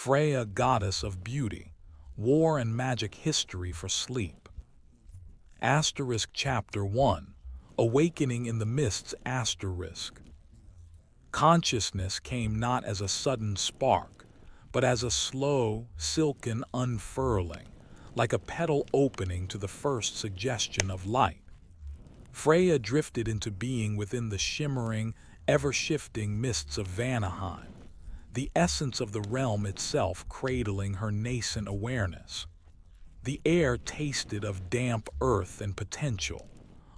Freya, goddess of beauty, war and magic history for sleep. Chapter 1, Awakening in the Mists. Consciousness came not as a sudden spark, but as a slow, silken unfurling, like a petal opening to the first suggestion of light. Freya drifted into being within the shimmering, ever-shifting mists of Vanaheim, the essence of the realm itself cradling her nascent awareness. The air tasted of damp earth and potential,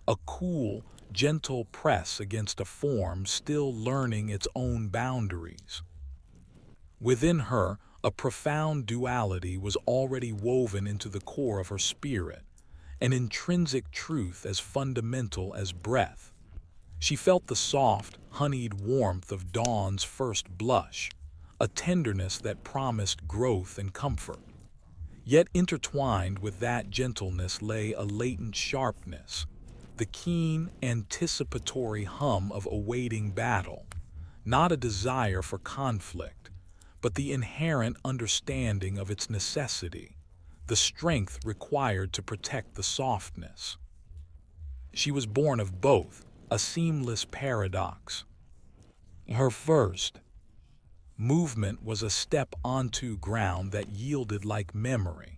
a cool, gentle press against a form still learning its own boundaries. Within her, a profound duality was already woven into the core of her spirit, an intrinsic truth as fundamental as breath. She felt the soft, honeyed warmth of dawn's first blush, a tenderness that promised growth and comfort. Yet intertwined with that gentleness lay a latent sharpness, the keen, anticipatory hum of awaiting battle, not a desire for conflict, but the inherent understanding of its necessity, the strength required to protect the softness. She was born of both, a seamless paradox. Her first movement was a step onto ground that yielded like memory.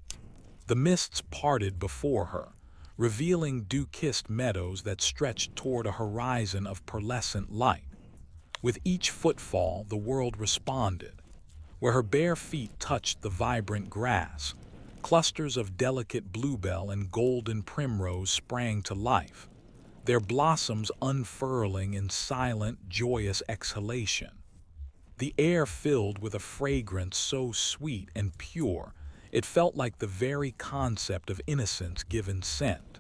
The mists parted before her, revealing dew-kissed meadows that stretched toward a horizon of pearlescent light. With each footfall, the world responded. Where her bare feet touched the vibrant grass, clusters of delicate bluebell and golden primrose sprang to life, their blossoms unfurling in silent, joyous exhalation. The air filled with a fragrance so sweet and pure, it felt like the very concept of innocence given scent.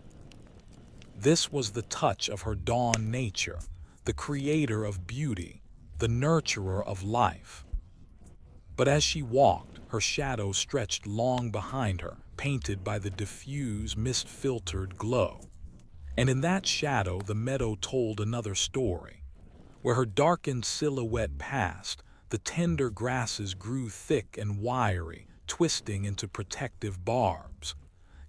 This was the touch of her dawn nature, the creator of beauty, the nurturer of life. But as she walked, her shadow stretched long behind her, painted by the diffuse, mist-filtered glow. And in that shadow, the meadow told another story. Where her darkened silhouette passed, the tender grasses grew thick and wiry, twisting into protective barbs.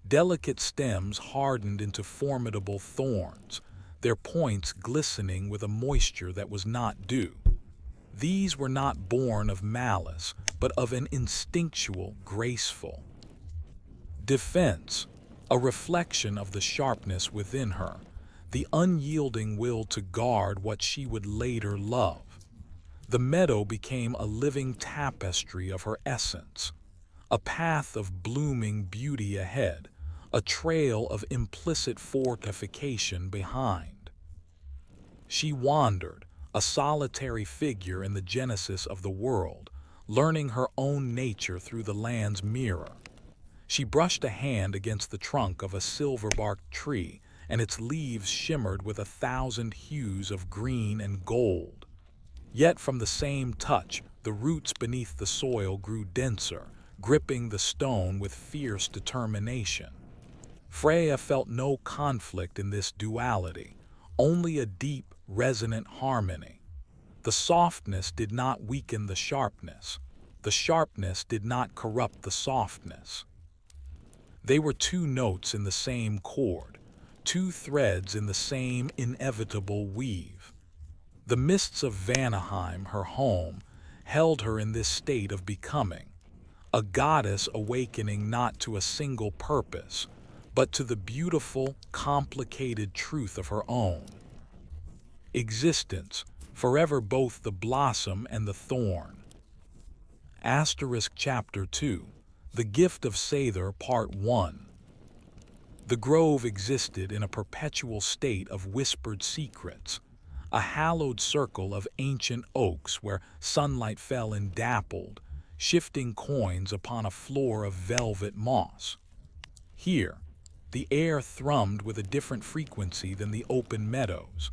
Delicate stems hardened into formidable thorns, their points glistening with a moisture that was not dew. These were not born of malice, but of an instinctual, graceful defense, a reflection of the sharpness within her, the unyielding will to guard what she would later love. The meadow became a living tapestry of her essence, a path of blooming beauty ahead, a trail of implicit fortification behind. She wandered, a solitary figure in the genesis of the world, learning her own nature through the land's mirror. She brushed a hand against the trunk of a silver-barked tree, and its leaves shimmered with 1,000 hues of green and gold. Yet from the same touch, the roots beneath the soil grew denser, gripping the stone with fierce determination. Freya felt no conflict in this duality, only a deep, resonant harmony. The softness did not weaken the sharpness did not corrupt the softness. They were two notes in the same chord, two threads in the same inevitable weave. The mists of Vanaheim, her home, held her in this state of becoming, a goddess awakening not to a single purpose, but to the beautiful, complicated truth of her own existence, forever both the blossom and the thorn. Chapter 2, The Gift of Seiðr, Part 1. The grove existed in a perpetual state of whispered secrets, a hallowed circle of ancient oaks where sunlight fell in dappled, shifting coins upon a floor of velvet moss. Here, the air thrummed with a different frequency than the open meadows,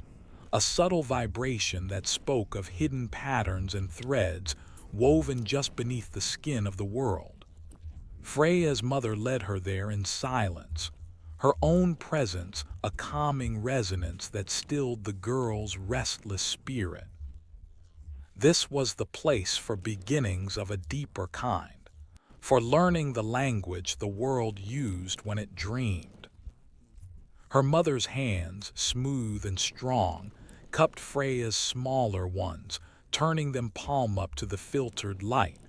a subtle vibration that spoke of hidden patterns and threads woven just beneath the skin of the world. Freya's mother led her there in silence, her own presence a calming resonance that stilled the girl's restless spirit. This was the place for beginnings of a deeper kind, for learning the language the world used when it dreamed. Her mother's hands, smooth and strong, cupped Freya's smaller ones, turning them palm up to the filtered light.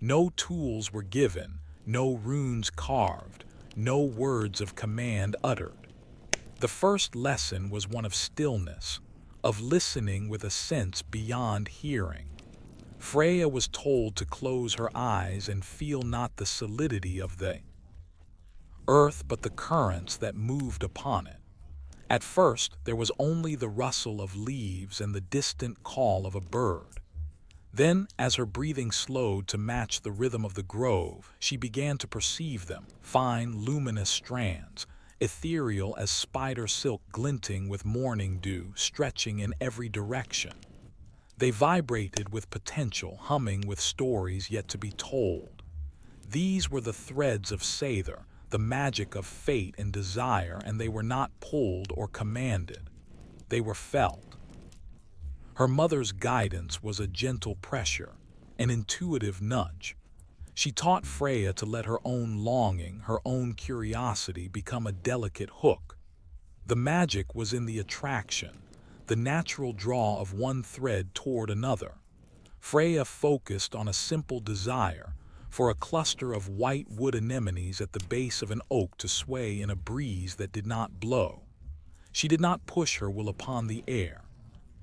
No tools were given, no runes carved, no words of command uttered. The first lesson was one of stillness, of listening with a sense beyond hearing. Freya was told to close her eyes and feel not the solidity of the earth but the currents that moved upon it. At first, there was only the rustle of leaves and the distant call of a bird. Then, as her breathing slowed to match the rhythm of the grove, she began to perceive them, fine, luminous strands, ethereal as spider silk glinting with morning dew, stretching in every direction. They vibrated with potential, humming with stories yet to be told. These were the threads of seiðr, the magic of fate and desire, and they were not pulled or commanded. They were felt. Her mother's guidance was a gentle pressure, an intuitive nudge. She taught Freya to let her own longing, her own curiosity become a delicate hook. The magic was in the attraction, the natural draw of one thread toward another. Freya focused on a simple desire, for a cluster of white wood anemones at the base of an oak to sway in a breeze that did not blow. She did not push her will upon the air.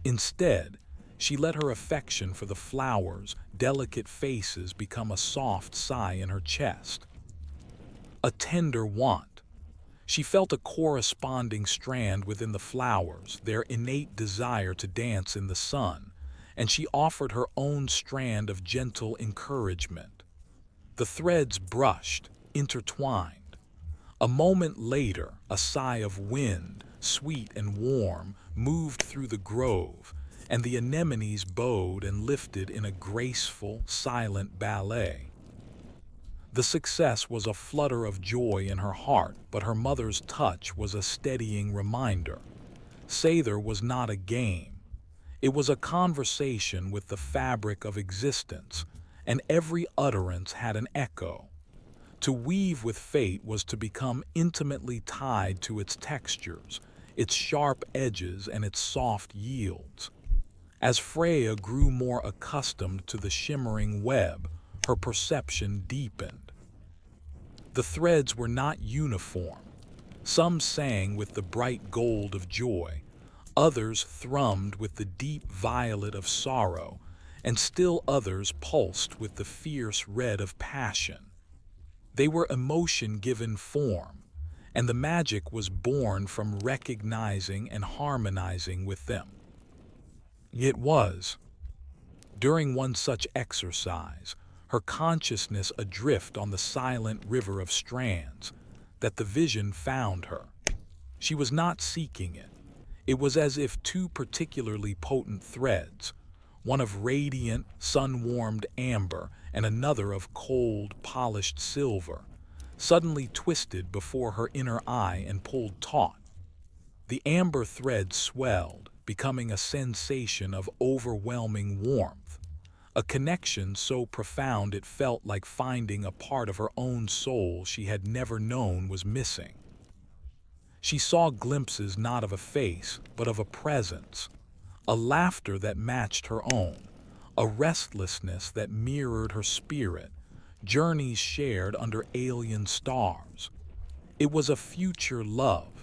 Instead, she let her affection for the flowers' delicate faces become a soft sigh in her chest. A tender want. She felt a corresponding strand within the flowers, their innate desire to dance in the sun, and she offered her own strand of gentle encouragement. The threads brushed, intertwined. A moment later, a sigh of wind, sweet and warm, moved through the grove, and the anemones bowed and lifted in a graceful, silent ballet. The success was a flutter of joy in her heart, but her mother's touch was a steadying reminder. Seiðr was not a game. It was a conversation with the fabric of existence, and every utterance had an echo. To weave with fate was to become intimately tied to its textures, its sharp edges and its soft yields. As Freya grew more accustomed to the shimmering web, her perception deepened. The threads were not uniform. Some sang with the bright gold of joy, others thrummed with the deep violet of sorrow, and still others pulsed with the fierce red of passion. They were emotion given form, and the magic was born from recognizing and harmonizing with them. It was, during one such exercise, her consciousness adrift on the silent river of strands, that the vision found her. She was not seeking it. It was as if two particularly potent threads, one of radiant, sun-warmed amber and another of cold, polished silver, suddenly twisted before her inner eye and pulled taut. The amber thread swelled, becoming a sensation of overwhelming warmth, a connection so profound it felt like finding a part of her own soul she had never known was missing. She saw glimpses not of a face, but of a presence, a laughter that matched her own, a restlessness that mirrored her spirit, journeys shared under alien stars. It was a future love,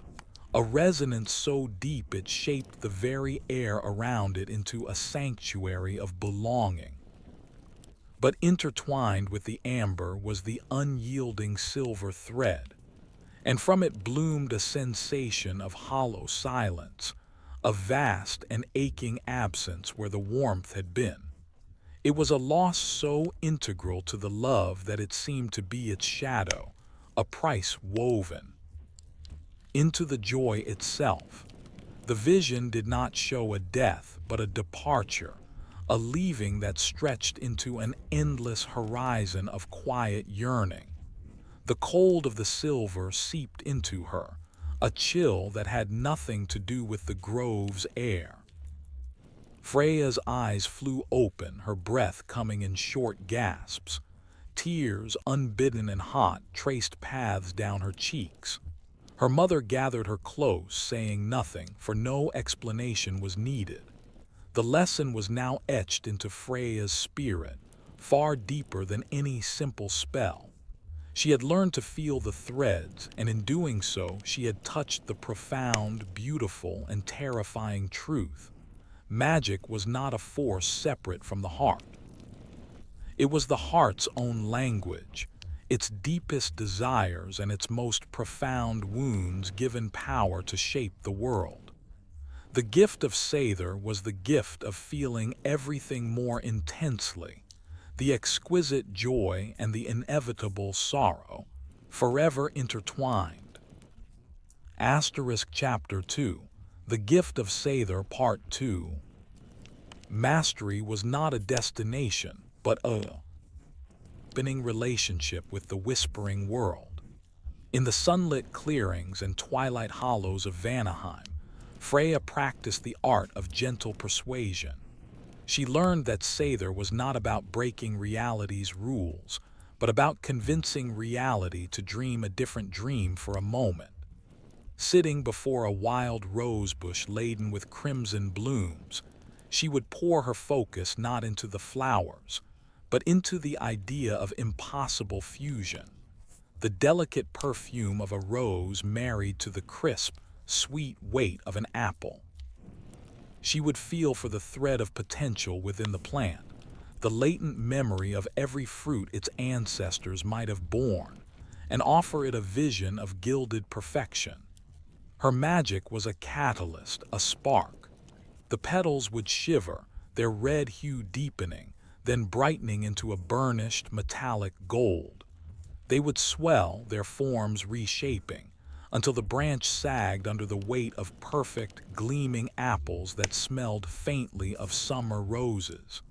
a resonance so deep it shaped the very air around it into a sanctuary of belonging. But intertwined with the amber was the unyielding silver thread, and from it bloomed a sensation of hollow silence, a vast and aching absence where the warmth had been. It was a loss so integral to the love that it seemed to be its shadow, a price woven into the joy itself. The vision did not show a death, but a departure, a leaving that stretched into an endless horizon of quiet yearning. The cold of the silver seeped into her, a chill that had nothing to do with the grove's air. Freya's eyes flew open, her breath coming in short gasps. Tears, unbidden and hot, traced paths down her cheeks. Her mother gathered her close, saying nothing, for no explanation was needed. The lesson was now etched into Freya's spirit, far deeper than any simple spell. She had learned to feel the threads, and in doing so, she had touched the profound, beautiful, and terrifying truth. Magic was not a force separate from the heart. It was the heart's own language, its deepest desires and its most profound wounds given power to shape the world. The gift of seiðr was the gift of feeling everything more intensely, the exquisite joy and the inevitable sorrow, forever intertwined. Chapter 2, The Gift of Seiðr Part 2. Mastery was not a destination, but a deepening relationship with the whispering world. In the sunlit clearings and twilight hollows of Vanaheim, Freya practiced the art of gentle persuasion. She learned that seiðr was not about breaking reality's rules, but about convincing reality to dream a different dream for a moment. Sitting before a wild rosebush laden with crimson blooms, she would pour her focus not into the flowers, but into the idea of impossible fusion, the delicate perfume of a rose married to the crisp, sweet weight of an apple. She would feel for the thread of potential within the plant, the latent memory of every fruit its ancestors might have borne, and offer it a vision of gilded perfection. Her magic was a catalyst, a spark. The petals would shiver, their red hue deepening, then brightening into a burnished, metallic gold. They would swell, their forms reshaping, until the branch sagged under the weight of perfect, gleaming apples that smelled faintly of summer roses.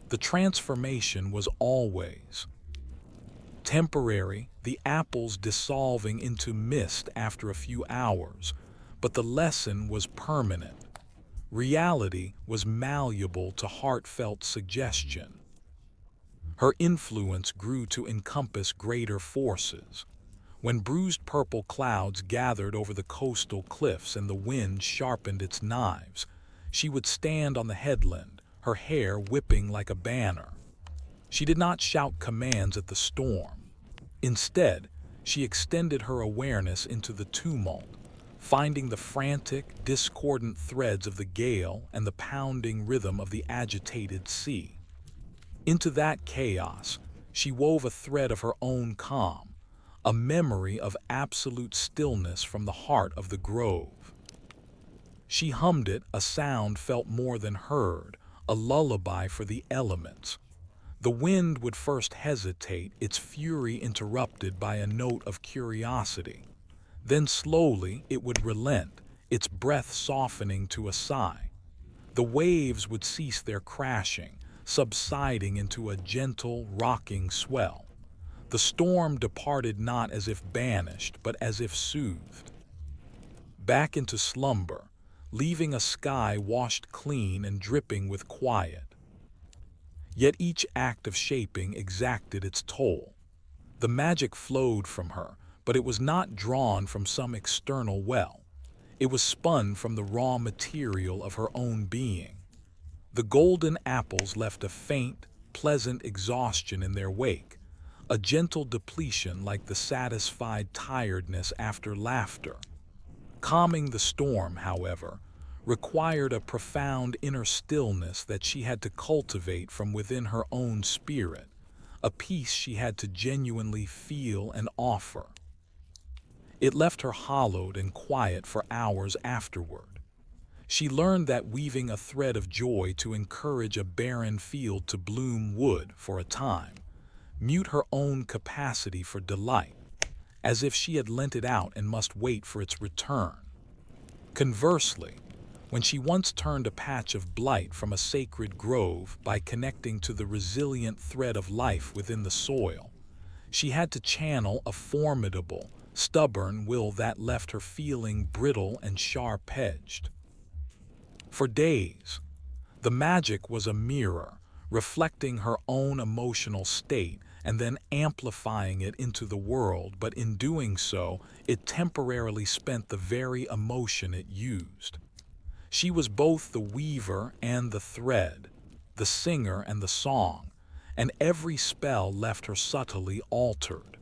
The transformation was always temporary, the apples dissolving into mist after a few hours, but the lesson was permanent. Reality was malleable to heartfelt suggestion. Her influence grew to encompass greater forces. When bruised purple clouds gathered over the coastal cliffs and the wind sharpened its knives, she would stand on the headland, her hair whipping like a banner. She did not shout commands at the storm. Instead, she extended her awareness into the tumult, finding the frantic, discordant threads of the gale and the pounding rhythm of the agitated sea. Into that chaos, she wove a thread of her own calm, a memory of absolute stillness from the heart of the grove. She hummed it, a sound felt more than heard, a lullaby for the elements. The wind would first hesitate, its fury interrupted by a note of curiosity. Then slowly it would relent, its breath softening to a sigh. The waves would cease their crashing, subsiding into a gentle, rocking swell. The storm departed not as if banished, but as if soothed. Back into slumber, leaving a sky washed clean and dripping with quiet. Yet each act of shaping exacted its toll. The magic flowed from her, but it was not drawn from some external well. It was spun from the raw material of her own being. The golden apples left a faint, pleasant exhaustion in their wake, a gentle depletion like the satisfied tiredness after laughter. Calming the storm, however, required a profound inner stillness that she had to cultivate from within her own spirit, a peace she had to genuinely feel and offer. It left her hollowed and quiet for hours afterward. She learned that weaving a thread of joy to encourage a barren field to bloom would, for a time, mute her own capacity for delight, as if she had lent it out and must wait for its return. Conversely, when she once turned a patch of blight from a sacred grove by connecting to the resilient thread of life within the soil, she had to channel a formidable, stubborn will that left her feeling brittle and sharp-edged. For days, The magic was a mirror, reflecting her own emotional state and then amplifying it into the world, but in doing so, it temporarily spent the very emotion it used. She was both the weaver and the thread, the singer and the song, and every spell left her subtly altered.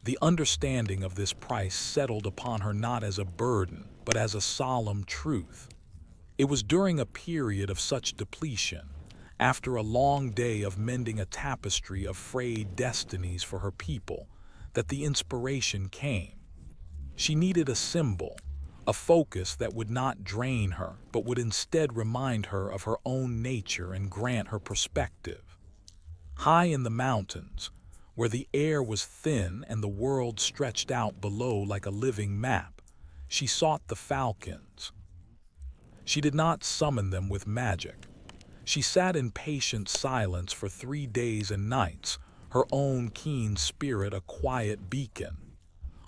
The understanding of this price settled upon her not as a burden, but as a solemn truth. It was during a period of such depletion, after a long day of mending a tapestry of frayed destinies for her people, that the inspiration came. She needed a symbol, a focus that would not drain her, but would instead remind her of her own nature and grant her perspective. High in the mountains, where the air was thin and the world stretched out below like a living map, she sought the falcons. She did not summon them with magic. She sat in patient silence for 3 days and nights, her own keen spirit a quiet beacon.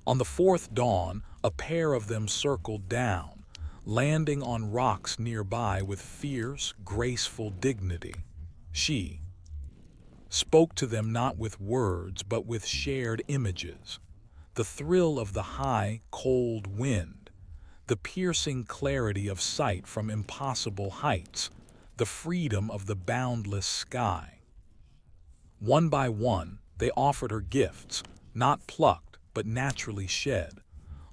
On the 4th dawn, a pair of them circled down, landing on rocks nearby with fierce, graceful dignity. She spoke to them not with words but with shared images. The thrill of the high, cold wind, the piercing clarity of sight from impossible heights, the freedom of the boundless sky. One by one, they offered her gifts, not plucked, but naturally shed.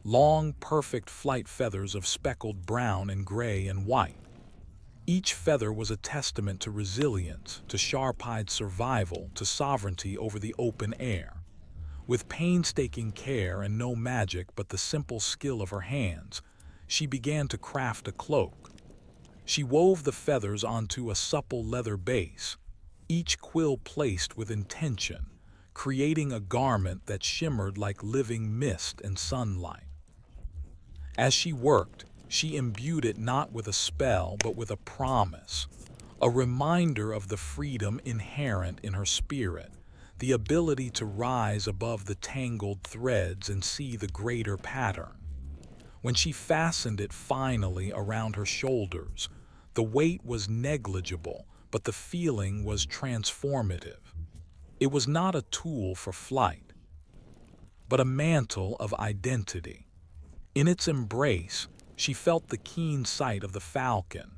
Long, perfect flight feathers of speckled brown and gray and white. Each feather was a testament to resilience, to sharp-eyed survival, to sovereignty over the open air. With painstaking care and no magic but the simple skill of her hands, she began to craft a cloak. She wove the feathers onto a supple leather base, each quill placed with intention, creating a garment that shimmered like living mist and sunlight. As she worked, she imbued it not with a spell but with a promise, a reminder of the freedom inherent in her spirit, the ability to rise above the tangled threads and see the greater pattern. When she fastened it finally around her shoulders, the weight was negligible, but the feeling was transformative. It was not a tool for flight, but a mantle of identity. In its embrace, she felt the keen sight of the falcon,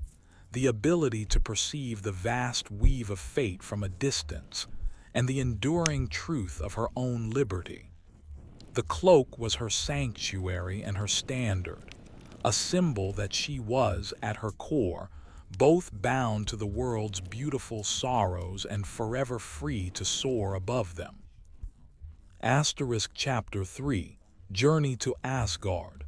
the ability to perceive the vast weave of fate from a distance, and the enduring truth of her own liberty. The cloak was her sanctuary and her standard, a symbol that she was, at her core, both bound to the world's beautiful sorrows and forever free to soar above them. Chapter 3, Journey to Asgard.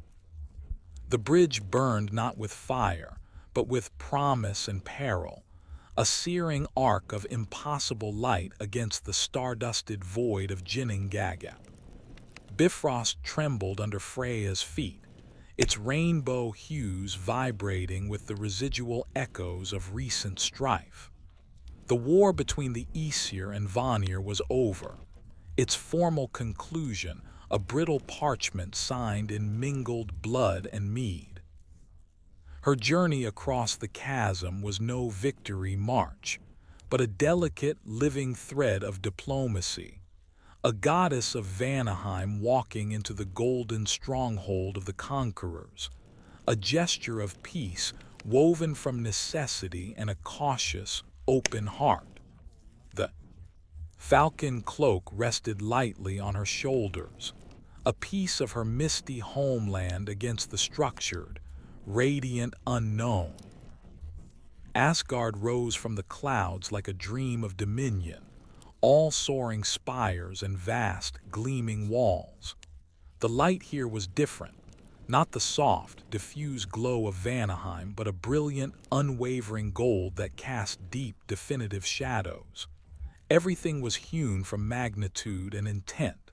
The bridge burned not with fire, but with promise and peril, a searing arc of impossible light against the star-dusted void of Ginnungagap. Bifrost trembled under Freya's feet, its rainbow hues vibrating with the residual echoes of recent strife. The war between the Aesir and Vanir was over, its formal conclusion a brittle parchment signed in mingled blood and mead. Her journey across the chasm was no victory march, but a delicate living thread of diplomacy, a goddess of Vanaheim walking into the golden stronghold of the conquerors, a gesture of peace woven from necessity and a cautious, open heart. The falcon cloak rested lightly on her shoulders, a piece of her misty homeland against the structured, radiant unknown. Asgard rose from the clouds like a dream of dominion, all soaring spires and vast, gleaming walls. The light here was different, not the soft, diffuse glow of Vanaheim, but a brilliant, unwavering gold that cast deep, definitive shadows. Everything was hewn from magnitude and intent.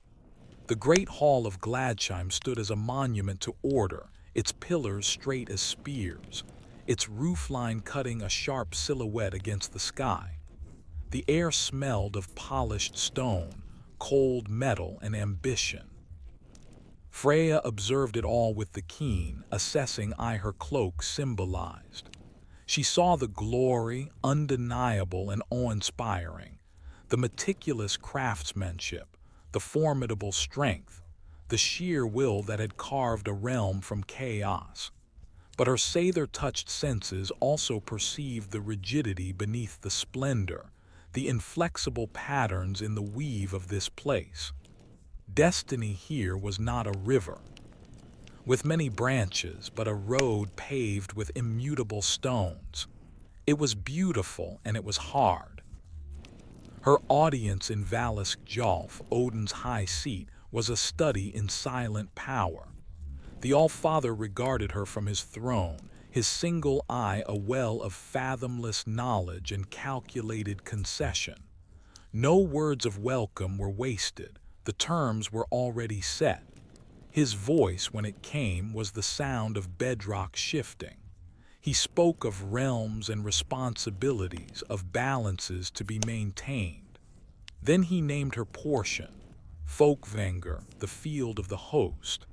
The great hall of Gladsheim stood as a monument to order, its pillars straight as spears, its roofline cutting a sharp silhouette against the sky. The air smelled of polished stone, cold metal, and ambition. Freya observed it all with the keen, assessing eye her cloak symbolized. She saw the glory, undeniable and awe-inspiring, the meticulous craftsmanship, the formidable strength, the sheer will that had carved a realm from chaos. But her seiðr-touched senses also perceived the rigidity beneath the splendor, the inflexible patterns in the weave of this place. Destiny here was not a river with many branches, but a road paved with immutable stones. It was beautiful and it was hard. Her audience in Valhalla, Odin's high seat, was a study in silent power. The All-Father regarded her from his throne, his single eye a well of fathomless knowledge and calculated concession. No words of welcome were wasted, the terms were already set. His voice, when it came, was the sound of bedrock shifting. He spoke of realms and responsibilities, of balances to be maintained. Then he named her portion, Fólkvangr, the field of the host,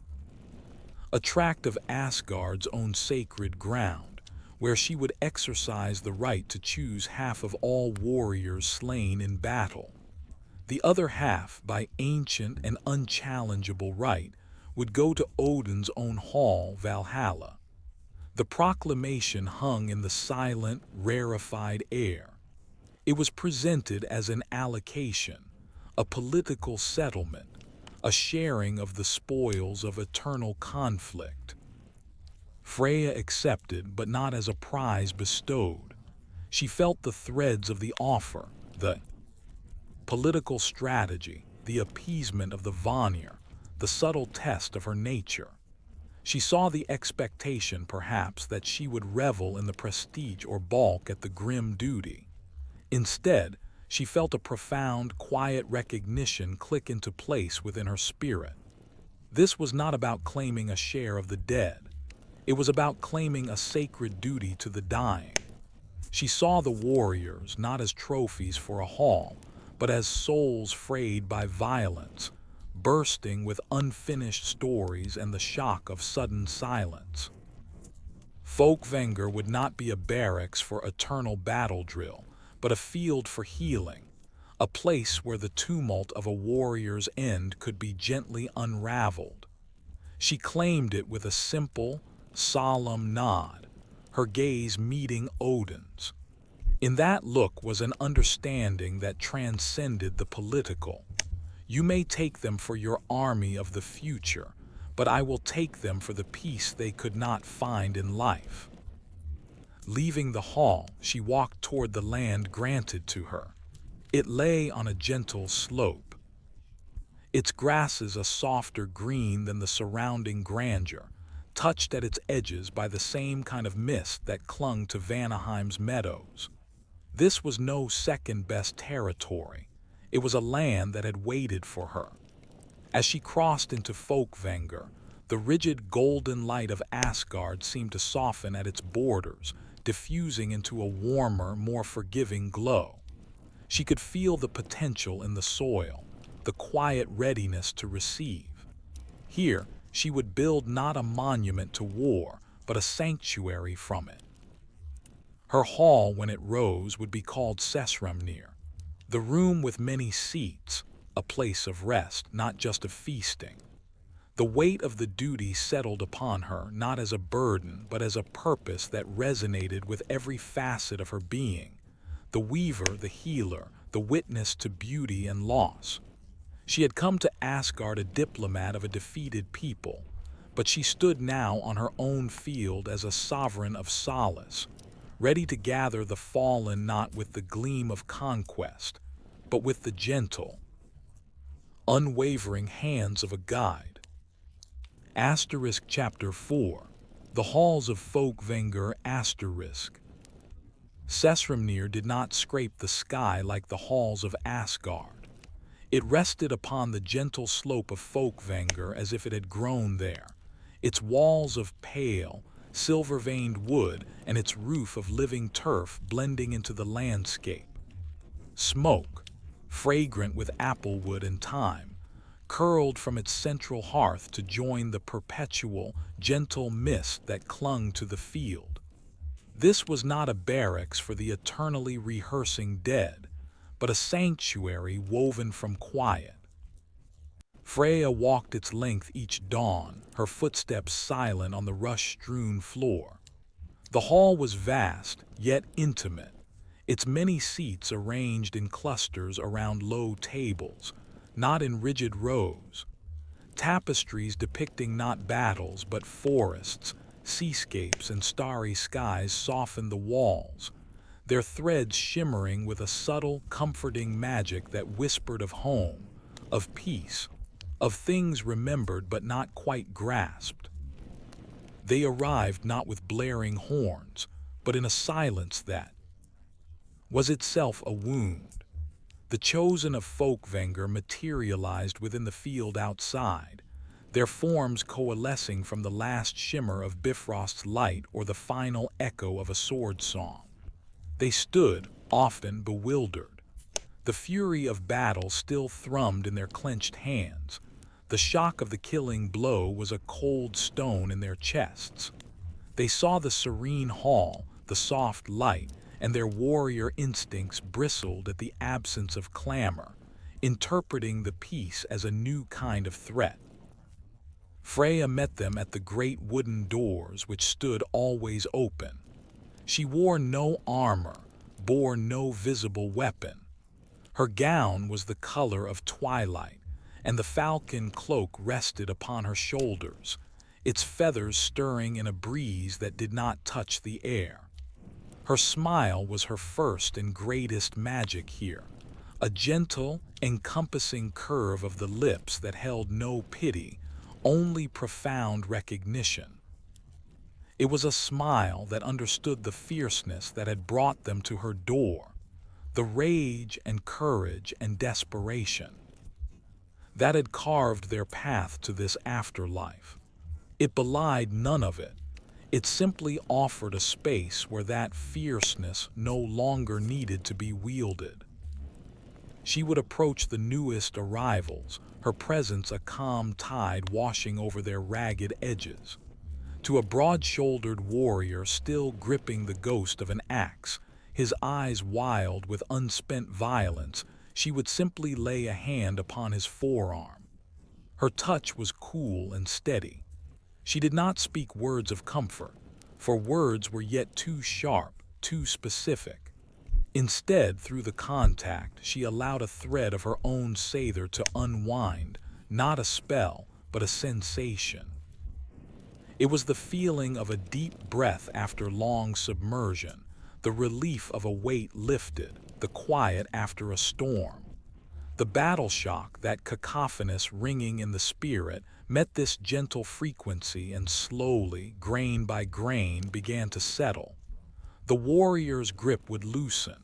a tract of Asgard's own sacred ground, where she would exercise the right to choose half of all warriors slain in battle. The other half, by ancient and unchallengeable right, would go to Odin's own hall, Valhalla. The proclamation hung in the silent, rarefied air. It was presented as an allocation, a political settlement, a sharing of the spoils of eternal conflict. Freya accepted, but not as a prize bestowed. She felt the threads of the offer, the political strategy, the appeasement of the Vanir, the subtle test of her nature. She saw the expectation, perhaps, that she would revel in the prestige or balk at the grim duty. Instead, she felt a profound, quiet recognition click into place within her spirit. This was not about claiming a share of the dead. It was about claiming a sacred duty to the dying. She saw the warriors not as trophies for a hall, but as souls frayed by violence, bursting with unfinished stories and the shock of sudden silence. Fólkvangr would not be a barracks for eternal battle drill, but a field for healing, a place where the tumult of a warrior's end could be gently unraveled. She claimed it with a simple, solemn nod, her gaze meeting Odin's. In that look was an understanding that transcended the political. You may take them for your army of the future, but I will take them for the peace they could not find in life. Leaving the hall, she walked toward the land granted to her. It lay on a gentle slope, its grasses a softer green than the surrounding grandeur, touched at its edges by the same kind of mist that clung to Vanaheim's meadows. This was no second-best territory. It was a land that had waited for her. As she crossed into Fólkvangr, the rigid golden light of Asgard seemed to soften at its borders, diffusing into a warmer, more forgiving glow. She could feel the potential in the soil, the quiet readiness to receive. Here, she would build not a monument to war, but a sanctuary from it. Her hall, when it rose, would be called seiðr, the room with many seats, a place of rest, not just of feasting. The weight of the duty settled upon her, not as a burden, but as a purpose that resonated with every facet of her being. The weaver, the healer, the witness to beauty and loss. She had come to Asgard a diplomat of a defeated people, but she stood now on her own field as a sovereign of solace, ready to gather the fallen not with the gleam of conquest, but with the gentle, unwavering hands of a guide. Asterisk Chapter 4. The Halls of Fólkvangr Asterisk. Seiðr did not scrape the sky like the halls of Asgard. It rested upon the gentle slope of Fólkvangr as if it had grown there, its walls of pale, silver-veined wood and its roof of living turf blending into the landscape. Smoke, fragrant with applewood and thyme, curled from its central hearth to join the perpetual, gentle mist that clung to the field. This was not a barracks for the eternally rehearsing dead, but a sanctuary woven from quiet. Freya walked its length each dawn, her footsteps silent on the rush-strewn floor. The hall was vast, yet intimate, its many seats arranged in clusters around low tables, not in rigid rows. Tapestries depicting not battles but forests, seascapes, and starry skies softened the walls, their threads shimmering with a subtle, comforting magic that whispered of home, of peace, of things remembered but not quite grasped. They arrived not with blaring horns, but in a silence that was itself a wound. The chosen of Fólkvangr materialized within the field outside, their forms coalescing from the last shimmer of Bifrost's light or the final echo of a sword song. They stood, often bewildered. The fury of battle still thrummed in their clenched hands. The shock of the killing blow was a cold stone in their chests. They saw the serene hall, the soft light, and their warrior instincts bristled at the absence of clamor, interpreting the peace as a new kind of threat. Freya met them at the great wooden doors which stood always open. She wore no armor, bore no visible weapon. Her gown was the color of twilight, and the falcon cloak rested upon her shoulders, its feathers stirring in a breeze that did not touch the air. Her smile was her first and greatest magic here, a gentle, encompassing curve of the lips that held no pity, only profound recognition. It was a smile that understood the fierceness that had brought them to her door, the rage and courage and desperation that had carved their path to this afterlife. It belied none of it. It simply offered a space where that fierceness no longer needed to be wielded. She would approach the newest arrivals, her presence a calm tide washing over their ragged edges. To a broad-shouldered warrior still gripping the ghost of an axe, his eyes wild with unspent violence, she would simply lay a hand upon his forearm. Her touch was cool and steady. She did not speak words of comfort, for words were yet too sharp, too specific. Instead, through the contact, she allowed a thread of her own seiðr to unwind, not a spell, but a sensation. It was the feeling of a deep breath after long submersion, the relief of a weight lifted, the quiet after a storm. The battle shock, that cacophonous ringing in the spirit, met this gentle frequency and slowly, grain by grain, began to settle. The warrior's grip would loosen.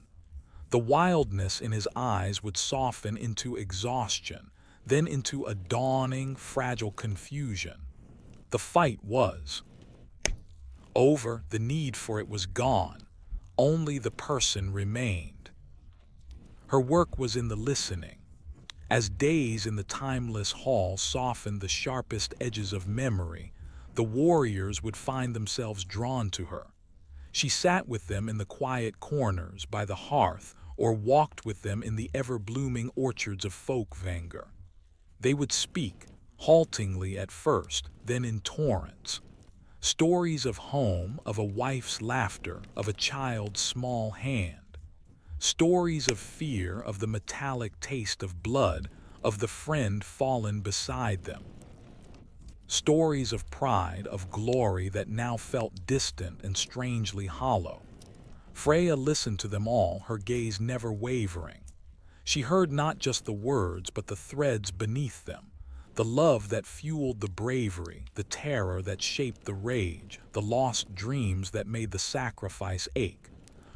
The wildness in his eyes would soften into exhaustion, then into a dawning, fragile confusion. The fight was over, the need for it was gone. Only the person remained. Her work was in the listening. As days in the timeless hall softened the sharpest edges of memory, the warriors would find themselves drawn to her. She sat with them in the quiet corners by the hearth, or walked with them in the ever-blooming orchards of Fólkvangr. They would speak, haltingly at first, then in torrents. Stories of home, of a wife's laughter, of a child's small hand. Stories of fear, of the metallic taste of blood, of the friend fallen beside them. Stories of pride, of glory that now felt distant and strangely hollow. Freya listened to them all, her gaze never wavering. She heard not just the words, but the threads beneath them. The love that fueled the bravery, the terror that shaped the rage, the lost dreams that made the sacrifice ache.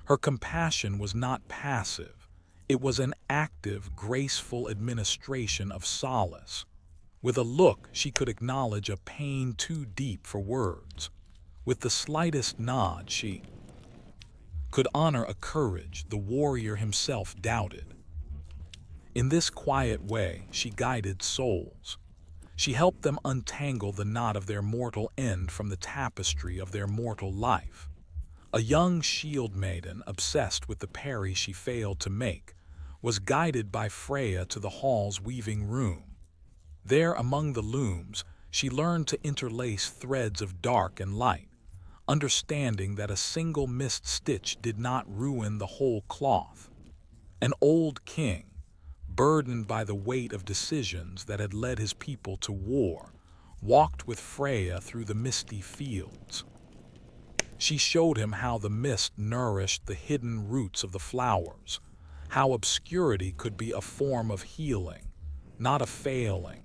Her compassion was not passive. It was an active, graceful administration of solace. With a look, she could acknowledge a pain too deep for words. With the slightest nod, she could honor a courage the warrior himself doubted. In this quiet way, she guided souls. She helped them untangle the knot of their mortal end from the tapestry of their mortal life. A young shield maiden, obsessed with the parry she failed to make, was guided by Freya to the hall's weaving room. There, among the looms, she learned to interlace threads of dark and light, understanding that a single missed stitch did not ruin the whole cloth. An old king, burdened by the weight of decisions that had led his people to war, walked with Freya through the misty fields. She showed him how the mist nourished the hidden roots of the flowers, how obscurity could be a form of healing, not a failing.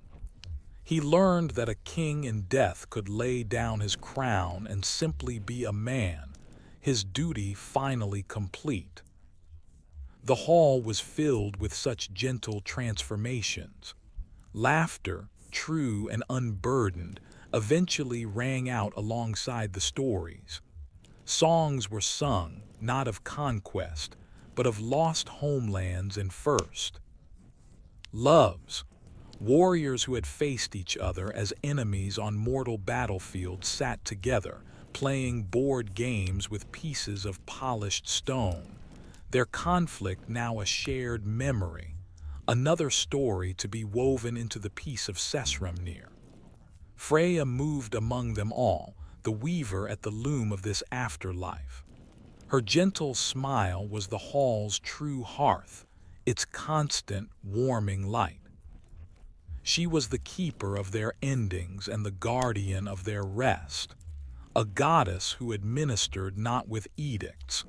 He learned that a king in death could lay down his crown and simply be a man, his duty finally complete. The hall was filled with such gentle transformations. Laughter, true and unburdened, eventually rang out alongside the stories. Songs were sung, not of conquest, but of lost homelands and first loves. Warriors who had faced each other as enemies on mortal battlefields sat together, playing board games with pieces of polished stone. Their conflict now a shared memory, another story to be woven into the peace of Seiðr. Freya moved among them all, the weaver at the loom of this afterlife. Her gentle smile was the hall's true hearth, its constant, warming light. She was the keeper of their endings and the guardian of their rest, a goddess who administered not with edicts,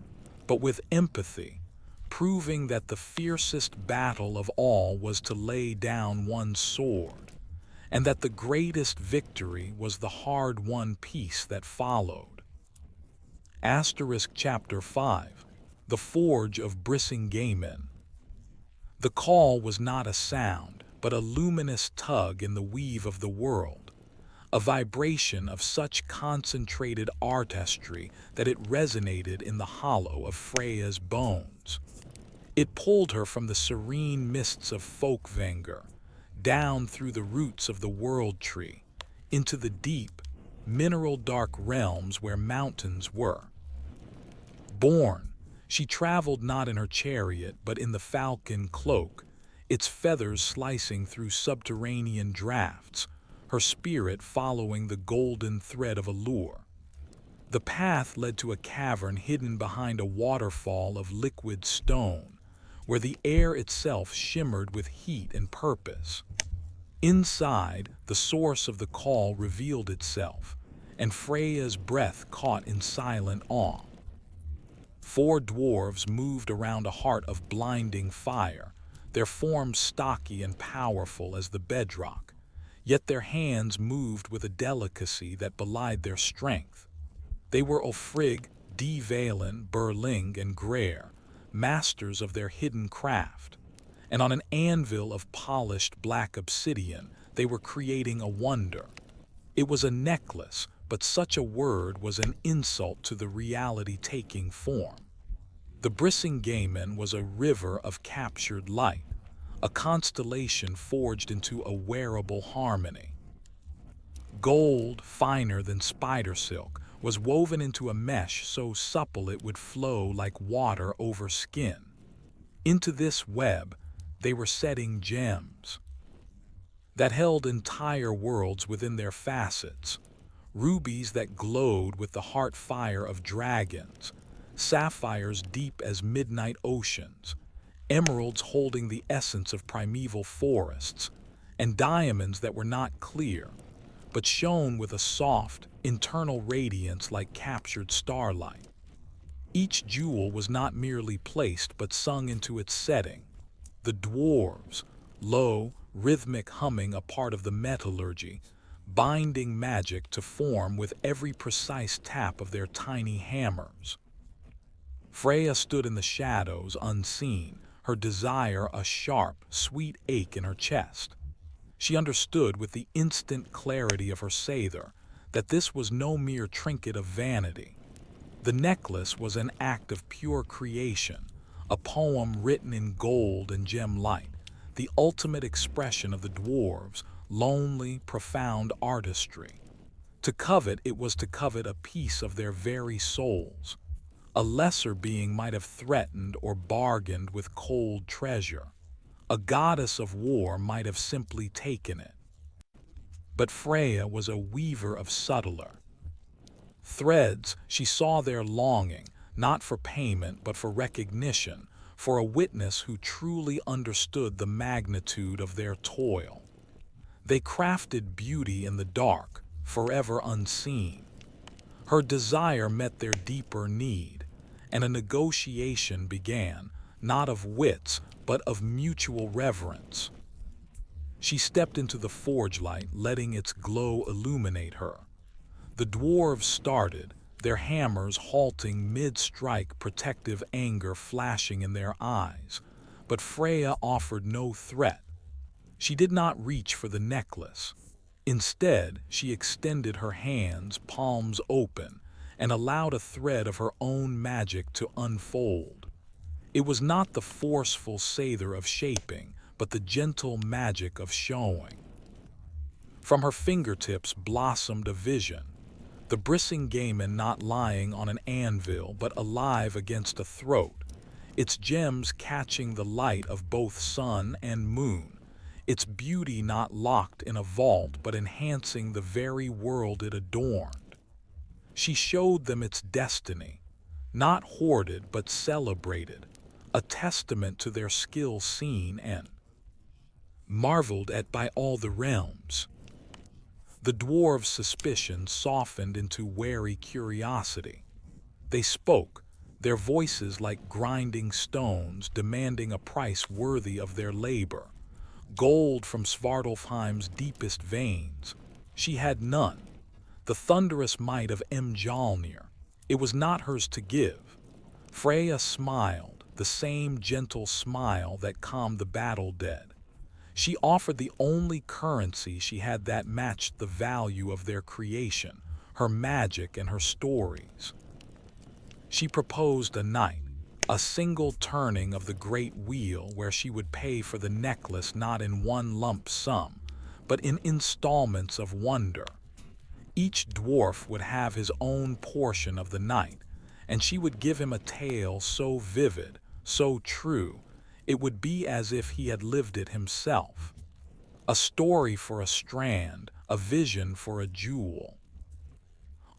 but with empathy, proving that the fiercest battle of all was to lay down one's sword, and that the greatest victory was the hard-won peace that followed. Chapter 5. The Forge of Brisingamen. The call was not a sound, but a luminous tug in the weave of the world, a vibration of such concentrated artistry that it resonated in the hollow of Freya's bones. It pulled her from the serene mists of Fólkvangr, down through the roots of the world tree, into the deep, mineral-dark realms where mountains were. Born, she traveled not in her chariot but in the falcon cloak, its feathers slicing through subterranean drafts, her spirit following the golden thread of allure. The path led to a cavern hidden behind a waterfall of liquid stone, where the air itself shimmered with heat and purpose. Inside, the source of the call revealed itself, and Freya's breath caught in silent awe. 4 dwarves moved around a heart of blinding fire, their forms stocky and powerful as the bedrock, yet their hands moved with a delicacy that belied their strength. They were Ulfrig, Dvalin, Berling, and Grare, masters of their hidden craft, and on an anvil of polished black obsidian they were creating a wonder. It was a necklace, but such a word was an insult to the reality taking form. The Brisingamen was a river of captured light, a constellation forged into a wearable harmony. Gold, finer than spider silk, was woven into a mesh so supple it would flow like water over skin. Into this web, they were setting gems that held entire worlds within their facets, rubies that glowed with the heart fire of dragons, sapphires deep as midnight oceans, emeralds holding the essence of primeval forests, and diamonds that were not clear, but shone with a soft, internal radiance like captured starlight. Each jewel was not merely placed but sung into its setting. The dwarves, low, rhythmic humming a part of the metallurgy, binding magic to form with every precise tap of their tiny hammers. Freya stood in the shadows unseen, her desire a sharp, sweet ache in her chest. She understood with the instant clarity of her seiðr that this was no mere trinket of vanity. The necklace was an act of pure creation, a poem written in gold and gem light, the ultimate expression of the dwarves' lonely, profound artistry. To covet it was to covet a piece of their very souls. A lesser being might have threatened or bargained with cold treasure. A goddess of war might have simply taken it. But Freya was a weaver of subtler threads. She saw their longing, not for payment but for recognition, for a witness who truly understood the magnitude of their toil. They crafted beauty in the dark, forever unseen. Her desire met their deeper need, and a negotiation began, not of wits, but of mutual reverence. She stepped into the forge light, letting its glow illuminate her. The dwarves started, their hammers halting mid-strike, protective anger flashing in their eyes. But Freya offered no threat. She did not reach for the necklace. Instead, she extended her hands, palms open, and allowed a thread of her own magic to unfold. It was not the forceful seiðr of shaping, but the gentle magic of showing. From her fingertips blossomed a vision, the Brisingamen not lying on an anvil but alive against a throat, its gems catching the light of both sun and moon, its beauty not locked in a vault but enhancing the very world it adorned. She showed them its destiny, not hoarded but celebrated, a testament to their skill seen and marveled at by all the realms. The dwarves' suspicion softened into wary curiosity. They spoke, their voices like grinding stones demanding a price worthy of their labor. Gold from Svartalfheim's deepest veins. She had none. The thunderous might of Mjolnir. It was not hers to give. Freya smiled, the same gentle smile that calmed the battle dead. She offered the only currency she had that matched the value of their creation, her magic and her stories. She proposed a night, a single turning of the great wheel where she would pay for the necklace not in one lump sum, but in installments of wonder. Each dwarf would have his own portion of the night, and she would give him a tale so vivid, so true, it would be as if he had lived it himself. A story for a strand, a vision for a jewel.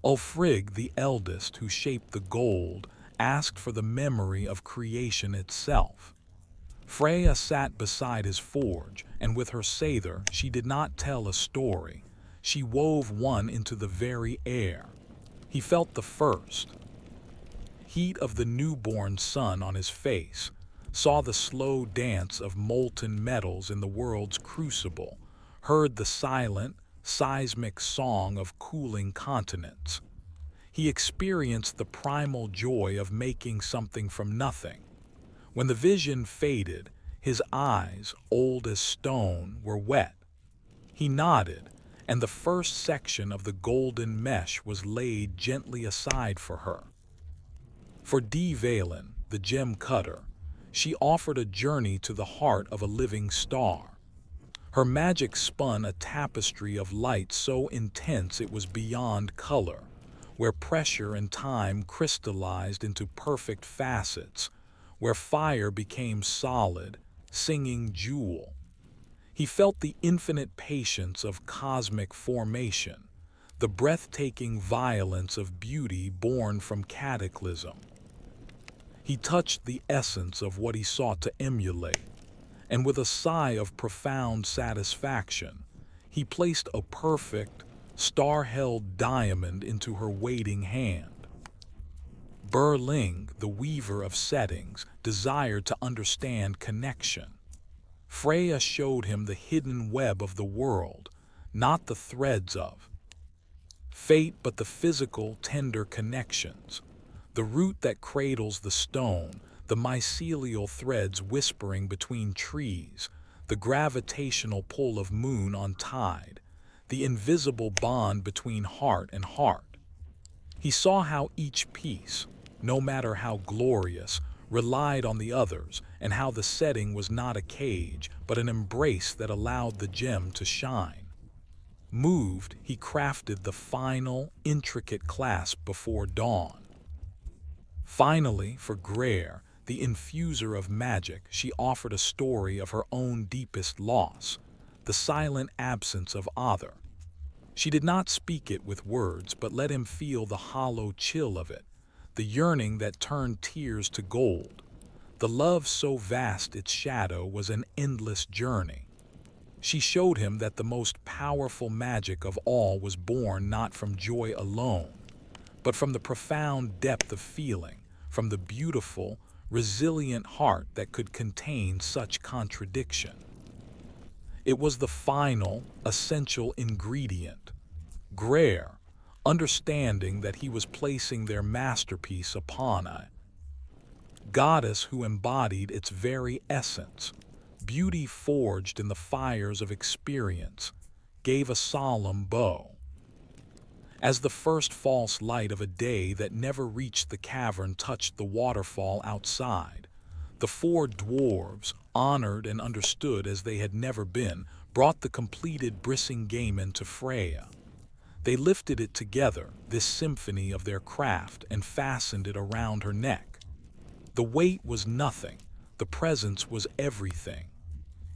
Ulfrig, the eldest, who shaped the gold, asked for the memory of creation itself. Freya sat beside his forge, and with her seiðr she did not tell a story. She wove one into the very air. He felt the first heat of the newborn sun on his face, saw the slow dance of molten metals in the world's crucible, heard the silent, seismic song of cooling continents. He experienced the primal joy of making something from nothing. When the vision faded, his eyes, old as stone, were wet. He nodded, and the first section of the golden mesh was laid gently aside for her. For Valen, the gem cutter, she offered a journey to the heart of a living star. Her magic spun a tapestry of light so intense it was beyond color, where pressure and time crystallized into perfect facets, where fire became solid, singing jewel. He felt the infinite patience of cosmic formation, the breathtaking violence of beauty born from cataclysm. He touched the essence of what he sought to emulate, and with a sigh of profound satisfaction, he placed a perfect, star-held diamond into her waiting hand. Berling, the weaver of settings, desired to understand connection. Freya showed him the hidden web of the world, not the threads of fate but the physical, tender connections. The root that cradles the stone, the mycelial threads whispering between trees, the gravitational pull of moon on tide, the invisible bond between heart and heart. He saw how each piece, no matter how glorious, relied on the others, and how the setting was not a cage, but an embrace that allowed the gem to shine. Moved, he crafted the final, intricate clasp before dawn. Finally, for Greer, the infuser of magic, she offered a story of her own deepest loss, the silent absence of Other. She did not speak it with words, but let him feel the hollow chill of it, the yearning that turned tears to gold, the love so vast its shadow was an endless journey. She showed him that the most powerful magic of all was born not from joy alone, but from the profound depth of feeling, from the beautiful, resilient heart that could contain such contradiction. It was the final, essential ingredient. Greer, understanding that he was placing their masterpiece upon a goddess who embodied its very essence, beauty forged in the fires of experience, gave a solemn bow. As the first false light of a day that never reached the cavern touched the waterfall outside, the four dwarves, honored and understood as they had never been, brought the completed Brisingamen to Freya. They lifted it together, this symphony of their craft, and fastened it around her neck. The weight was nothing, the presence was everything.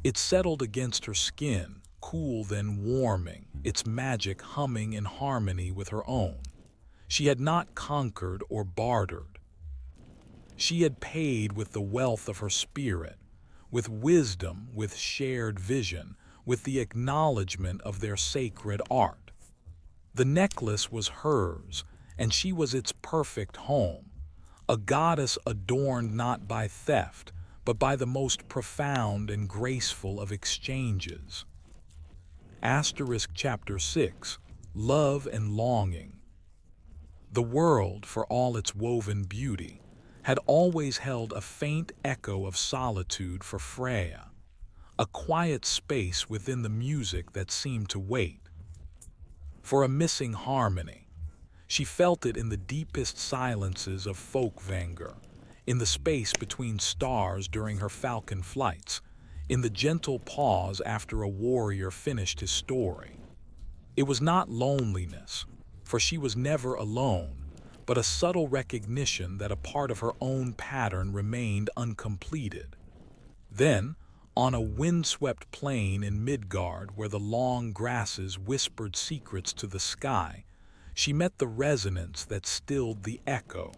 It settled against her skin, cool then warming, its magic humming in harmony with her own. She had not conquered or bartered. She had paid with the wealth of her spirit, with wisdom, with shared vision, with the acknowledgement of their sacred art. The necklace was hers, and she was its perfect home, a goddess adorned not by theft, but by the most profound and graceful of exchanges. Chapter 6, Love and Longing. The world, for all its woven beauty, had always held a faint echo of solitude for Freya, a quiet space within the music that seemed to wait for a missing harmony. She felt it in the deepest silences of Fólkvangr, in the space between stars during her falcon flights, in the gentle pause after a warrior finished his story. It was not loneliness, for she was never alone, but a subtle recognition that a part of her own pattern remained uncompleted. Then, on a windswept plain in Midgard where the long grasses whispered secrets to the sky, she met the resonance that stilled the echo.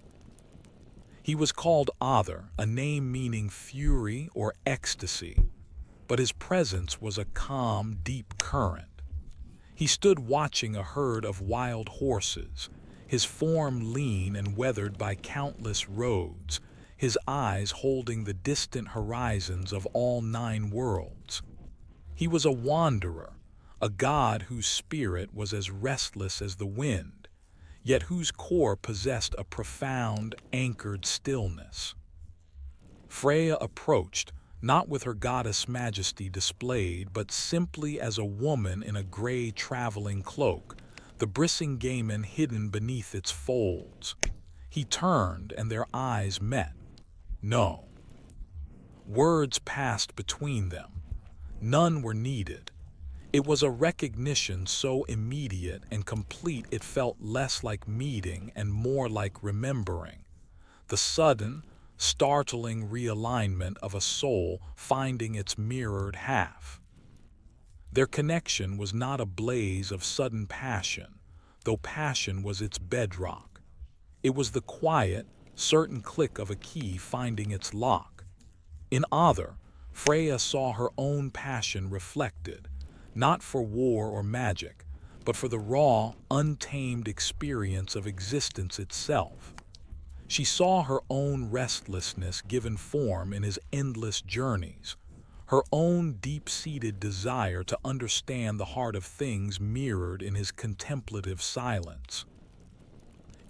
He was called Other, a name meaning fury or ecstasy, but his presence was a calm, deep current. He stood watching a herd of wild horses, his form lean and weathered by countless roads, his eyes holding the distant horizons of all 9 worlds. He was a wanderer, a god whose spirit was as restless as the wind, yet whose core possessed a profound, anchored stillness. Freya approached, not with her goddess majesty displayed, but simply as a woman in a gray traveling cloak, the Brisingamen hidden beneath its folds. He turned, and their eyes met. No words passed between them. None were needed. It was a recognition so immediate and complete it felt less like meeting and more like remembering. The sudden, startling realignment of a soul finding its mirrored half. Their connection was not a blaze of sudden passion, though passion was its bedrock. It was the quiet, certain click of a key finding its lock. In Other, Freya saw her own passion reflected, not for war or magic, but for the raw, untamed experience of existence itself. She saw her own restlessness given form in his endless journeys, her own deep-seated desire to understand the heart of things mirrored in his contemplative silence.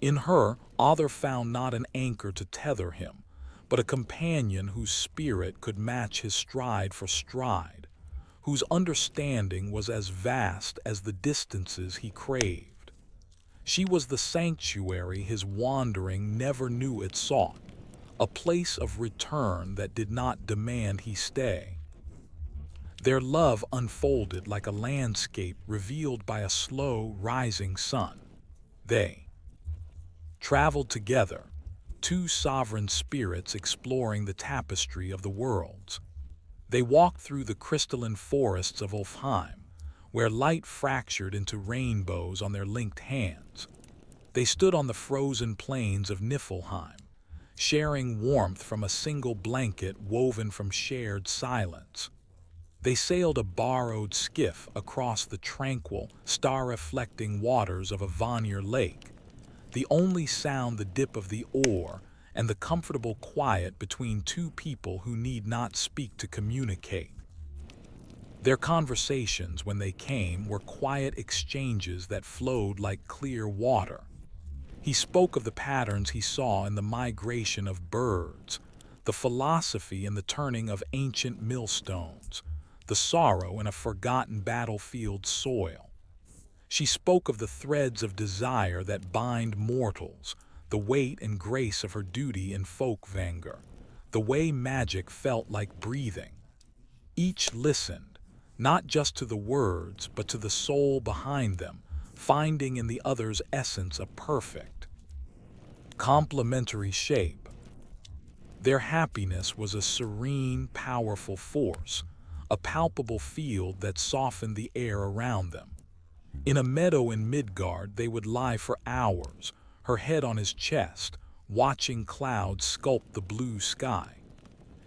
In her, Other found not an anchor to tether him, but a companion whose spirit could match his stride for stride, whose understanding was as vast as the distances he craved. She was the sanctuary his wandering never knew it sought, a place of return that did not demand he stay. Their love unfolded like a landscape revealed by a slow, rising sun. They traveled together, two sovereign spirits exploring the tapestry of the worlds. They walked through the crystalline forests of Ulfheim, where light fractured into rainbows on their linked hands. They stood on the frozen plains of Niflheim, sharing warmth from a single blanket woven from shared silence. They sailed a borrowed skiff across the tranquil, star-reflecting waters of a Vanir lake, the only sound the dip of the oar and the comfortable quiet between two people who need not speak to communicate. Their conversations, when they came, were quiet exchanges that flowed like clear water. He spoke of the patterns he saw in the migration of birds, the philosophy in the turning of ancient millstones, the sorrow in a forgotten battlefield soil. She spoke of the threads of desire that bind mortals, the weight and grace of her duty in Fólkvangr, the way magic felt like breathing. Each listened, not just to the words, but to the soul behind them, finding in the other's essence a perfect, complementary shape. Their happiness was a serene, powerful force, a palpable field that softened the air around them. In a meadow in Midgard, they would lie for hours, her head on his chest, watching clouds sculpt the blue sky.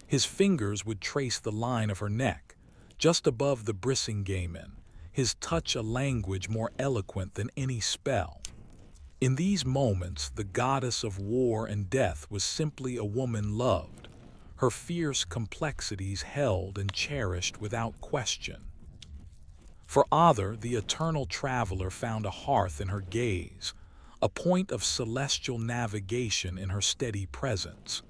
His fingers would trace the line of her neck, just above the Brisingamen, his touch a language more eloquent than any spell. In these moments, the goddess of war and death was simply a woman loved, her fierce complexities held and cherished without question. For Other, the eternal traveler found a hearth in her gaze, a point of celestial navigation in her steady presence.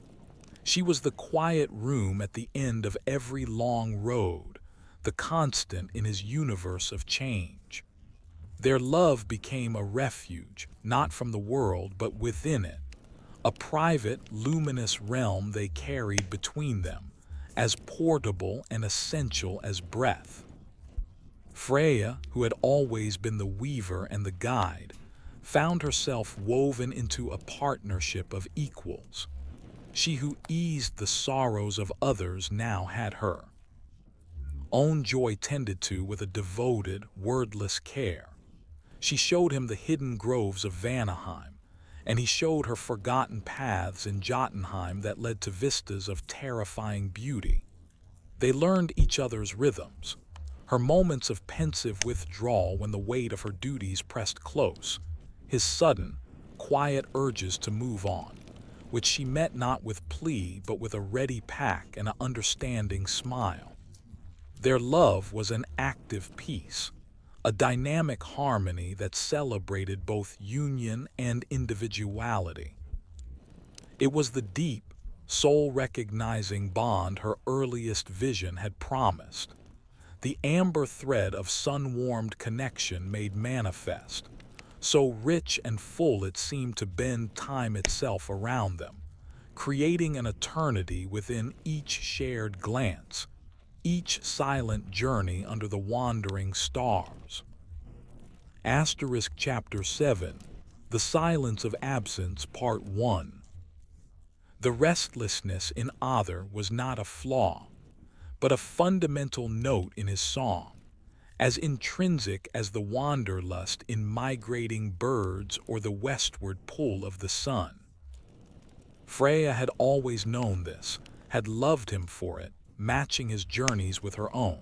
She was the quiet room at the end of every long road, the constant in his universe of change. Their love became a refuge, not from the world but within it, a private, luminous realm they carried between them, as portable and essential as breath. Freya, who had always been the weaver and the guide, found herself woven into a partnership of equals. She who eased the sorrows of others now had her own joy tended to with a devoted, wordless care. She showed him the hidden groves of Vanaheim, and he showed her forgotten paths in Jotunheim that led to vistas of terrifying beauty. They learned each other's rhythms, her moments of pensive withdrawal when the weight of her duties pressed close, his sudden, quiet urges to move on, which she met not with plea but with a ready pack and an understanding smile. Their love was an active piece, a dynamic harmony that celebrated both union and individuality. It was the deep, soul-recognizing bond her earliest vision had promised, the amber thread of sun-warmed connection made manifest, so rich and full it seemed to bend time itself around them, creating an eternity within each shared glance, each silent journey under the wandering stars. Chapter 7, The Silence of Absence, Part 1. The restlessness in Other was not a flaw, but a fundamental note in his song, as intrinsic as the wanderlust in migrating birds or the westward pull of the sun. Freya had always known this, had loved him for it, matching his journeys with her own.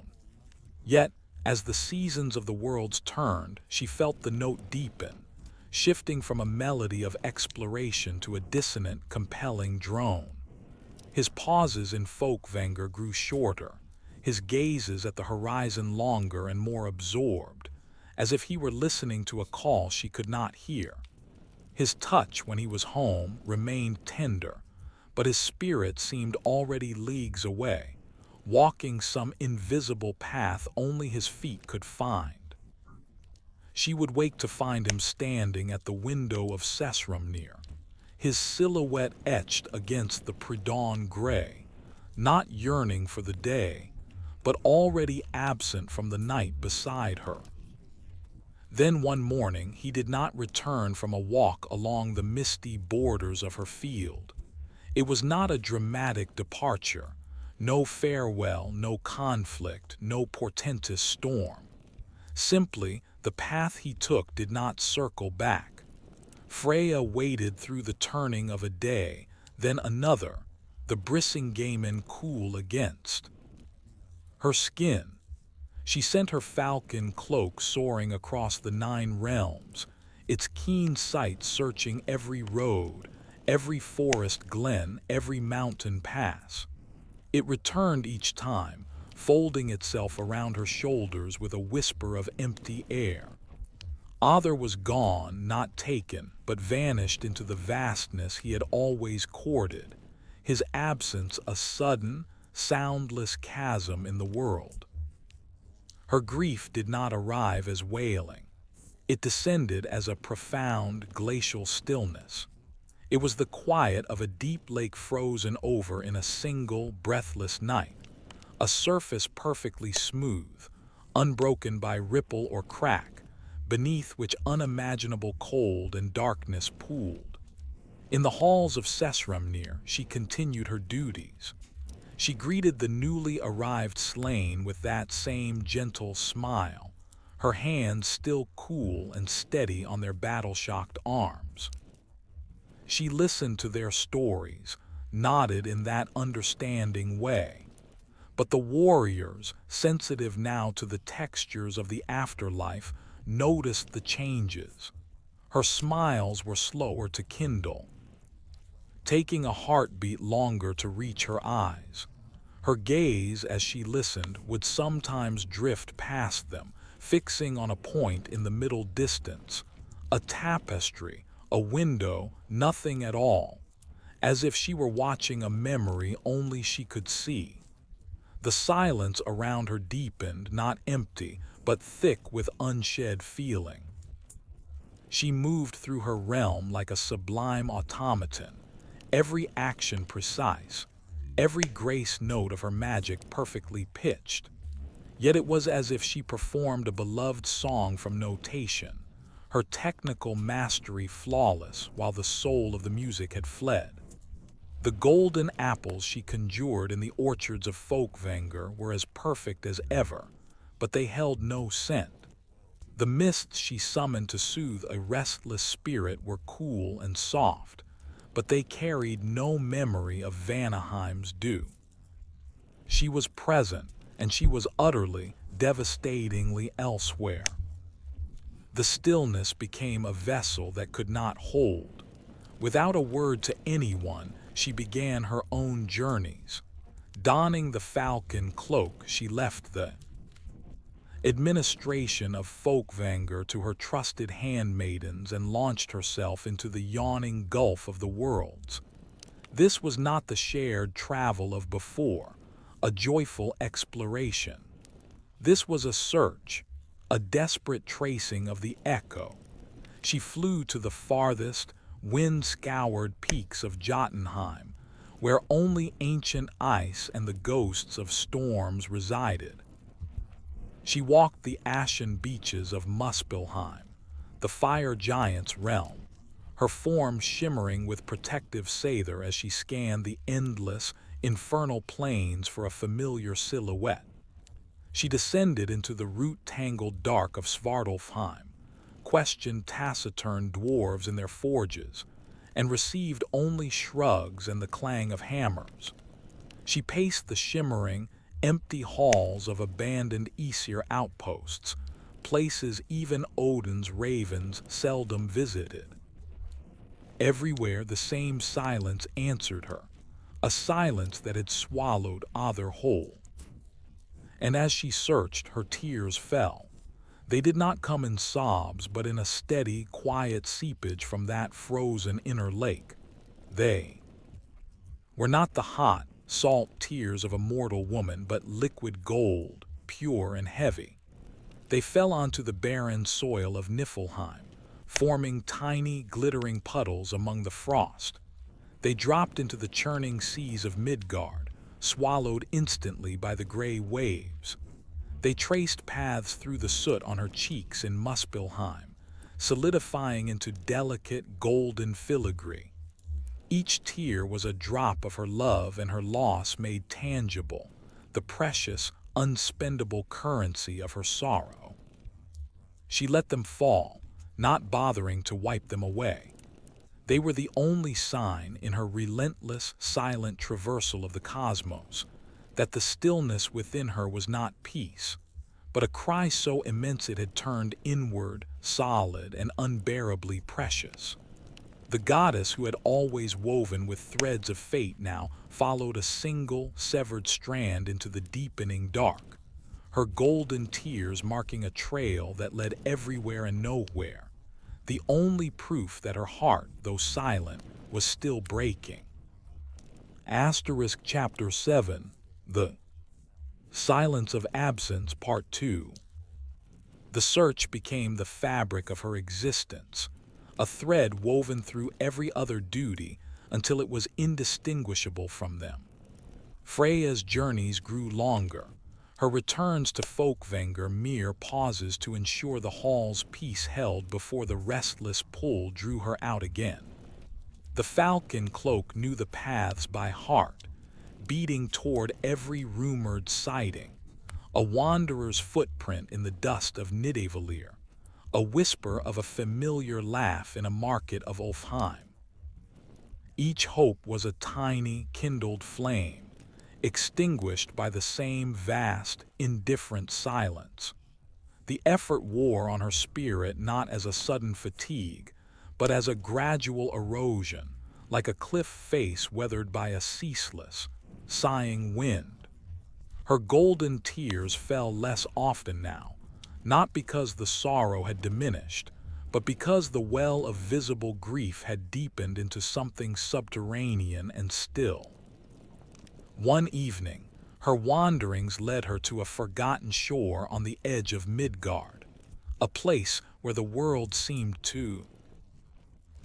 Yet, as the seasons of the worlds turned, she felt the note deepen, shifting from a melody of exploration to a dissonant, compelling drone. His pauses in Fólkvangr grew shorter, his gazes at the horizon longer and more absorbed, as if he were listening to a call she could not hear. His touch when he was home remained tender, but his spirit seemed already leagues away, walking some invisible path only his feet could find. She would wake to find him standing at the window of Sesrumnir, his silhouette etched against the pre-dawn gray, not yearning for the day, but already absent from the night beside her. Then one morning he did not return from a walk along the misty borders of her field. It was not a dramatic departure, no farewell, no conflict, no portentous storm. Simply, the path he took did not circle back. Freya waded through the turning of a day, then another, the Brisingamen cool against. Her skin. She sent her falcon cloak soaring across the 9 realms, its keen sight searching every road, every forest glen, every mountain pass. It returned each time, folding itself around her shoulders with a whisper of empty air. Other was gone, not taken, but vanished into the vastness he had always courted, his absence a sudden, soundless chasm in the world. Her grief did not arrive as wailing. It descended as a profound, glacial stillness. It was the quiet of a deep lake frozen over in a single, breathless night, a surface perfectly smooth, unbroken by ripple or crack, beneath which unimaginable cold and darkness pooled. In the halls of Sesrumnir, she continued her duties. She greeted the newly arrived slain with that same gentle smile, her hands still cool and steady on their battle-shocked arms. She listened to their stories, nodded in that understanding way. But the warriors, sensitive now to the textures of the afterlife, noticed the changes. Her smiles were slower to kindle, taking a heartbeat longer to reach her eyes. Her gaze, as she listened, would sometimes drift past them, fixing on a point in the middle distance, a tapestry, a window, nothing at all, as if she were watching a memory only she could see. The silence around her deepened, not empty, but thick with unshed feeling. She moved through her realm like a sublime automaton, every action precise, every grace note of her magic perfectly pitched. Yet it was as if she performed a beloved song from notation, her technical mastery flawless while the soul of the music had fled. The golden apples she conjured in the orchards of Fólkvangr were as perfect as ever, but they held no scent. The mists she summoned to soothe a restless spirit were cool and soft, but they carried no memory of Vanaheim's dew. She was present, and she was utterly, devastatingly elsewhere. The stillness became a vessel that could not hold. Without a word to anyone, she began her own journeys. Donning the falcon cloak, she left the administration of Fólkvangr to her trusted handmaidens and launched herself into the yawning gulf of the worlds. This was not the shared travel of before, a joyful exploration. This was a search, a desperate tracing of the echo. She flew to the farthest, wind-scoured peaks of Jotunheim, where only ancient ice and the ghosts of storms resided. She walked the ashen beaches of Muspelheim, the fire giant's realm, her form shimmering with protective seiðr as she scanned the endless, infernal plains for a familiar silhouette. She descended into the root-tangled dark of Svartalfheim, questioned taciturn dwarves in their forges, and received only shrugs and the clang of hammers. She paced the shimmering, empty halls of abandoned Aesir outposts, places even Odin's ravens seldom visited. Everywhere the same silence answered her, a silence that had swallowed Other whole. And as she searched, her tears fell. They did not come in sobs, but in a steady, quiet seepage from that frozen inner lake. They were not the hot, salt tears of a mortal woman, but liquid gold, pure and heavy. They fell onto the barren soil of Niflheim, forming tiny, glittering puddles among the frost. They dropped into the churning seas of Midgard, swallowed instantly by the gray waves. They traced paths through the soot on her cheeks in Muspelheim, solidifying into delicate golden filigree. Each tear was a drop of her love and her loss made tangible, the precious, unspendable currency of her sorrow. She let them fall, not bothering to wipe them away. They were the only sign in her relentless, silent traversal of the cosmos that the stillness within her was not peace, but a cry so immense it had turned inward, solid, and unbearably precious. The goddess who had always woven with threads of fate now followed a single, severed strand into the deepening dark, her golden tears marking a trail that led everywhere and nowhere, the only proof that her heart, though silent, was still breaking. Asterisk Chapter 7, The Silence of Absence, Part 2. The search became the fabric of her existence, a thread woven through every other duty until it was indistinguishable from them. Freya's journeys grew longer, her returns to Fólkvangr mere pauses to ensure the hall's peace held before the restless pull drew her out again. The falcon cloak knew the paths by heart, beating toward every rumored sighting, a wanderer's footprint in the dust of Nidavellir, a whisper of a familiar laugh in a market of Ulfheim. Each hope was a tiny, kindled flame, extinguished by the same vast, indifferent silence. The effort wore on her spirit not as a sudden fatigue, but as a gradual erosion, like a cliff face weathered by a ceaseless, sighing wind. Her golden tears fell less often now, not because the sorrow had diminished, but because the well of visible grief had deepened into something subterranean and still. One evening, her wanderings led her to a forgotten shore on the edge of Midgard, a place where the world seemed to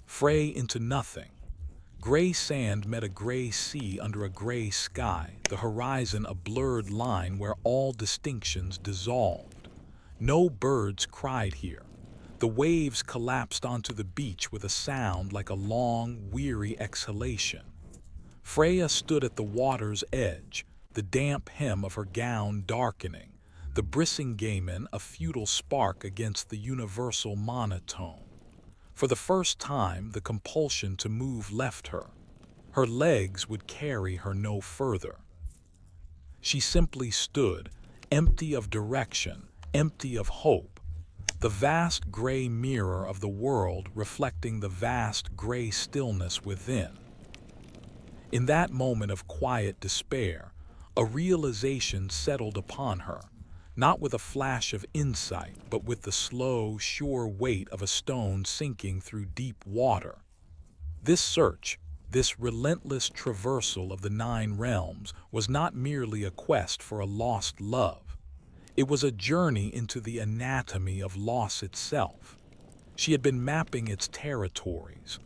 fray into nothing. Gray sand met a gray sea under a gray sky, the horizon a blurred line where all distinctions dissolved. No birds cried here. The waves collapsed onto the beach with a sound like a long, weary exhalation. Freya stood at the water's edge, the damp hem of her gown darkening, the Brisingamen a futile spark against the universal monotone. For the first time, the compulsion to move left her. Her legs would carry her no further. She simply stood, empty of direction, empty of hope, the vast gray mirror of the world reflecting the vast gray stillness within. In that moment of quiet despair, a realization settled upon her, not with a flash of insight, but with the slow, sure weight of a stone sinking through deep water. This search, this relentless traversal of the 9 realms, was not merely a quest for a lost love. It was a journey into the anatomy of loss itself. She had been mapping its territories,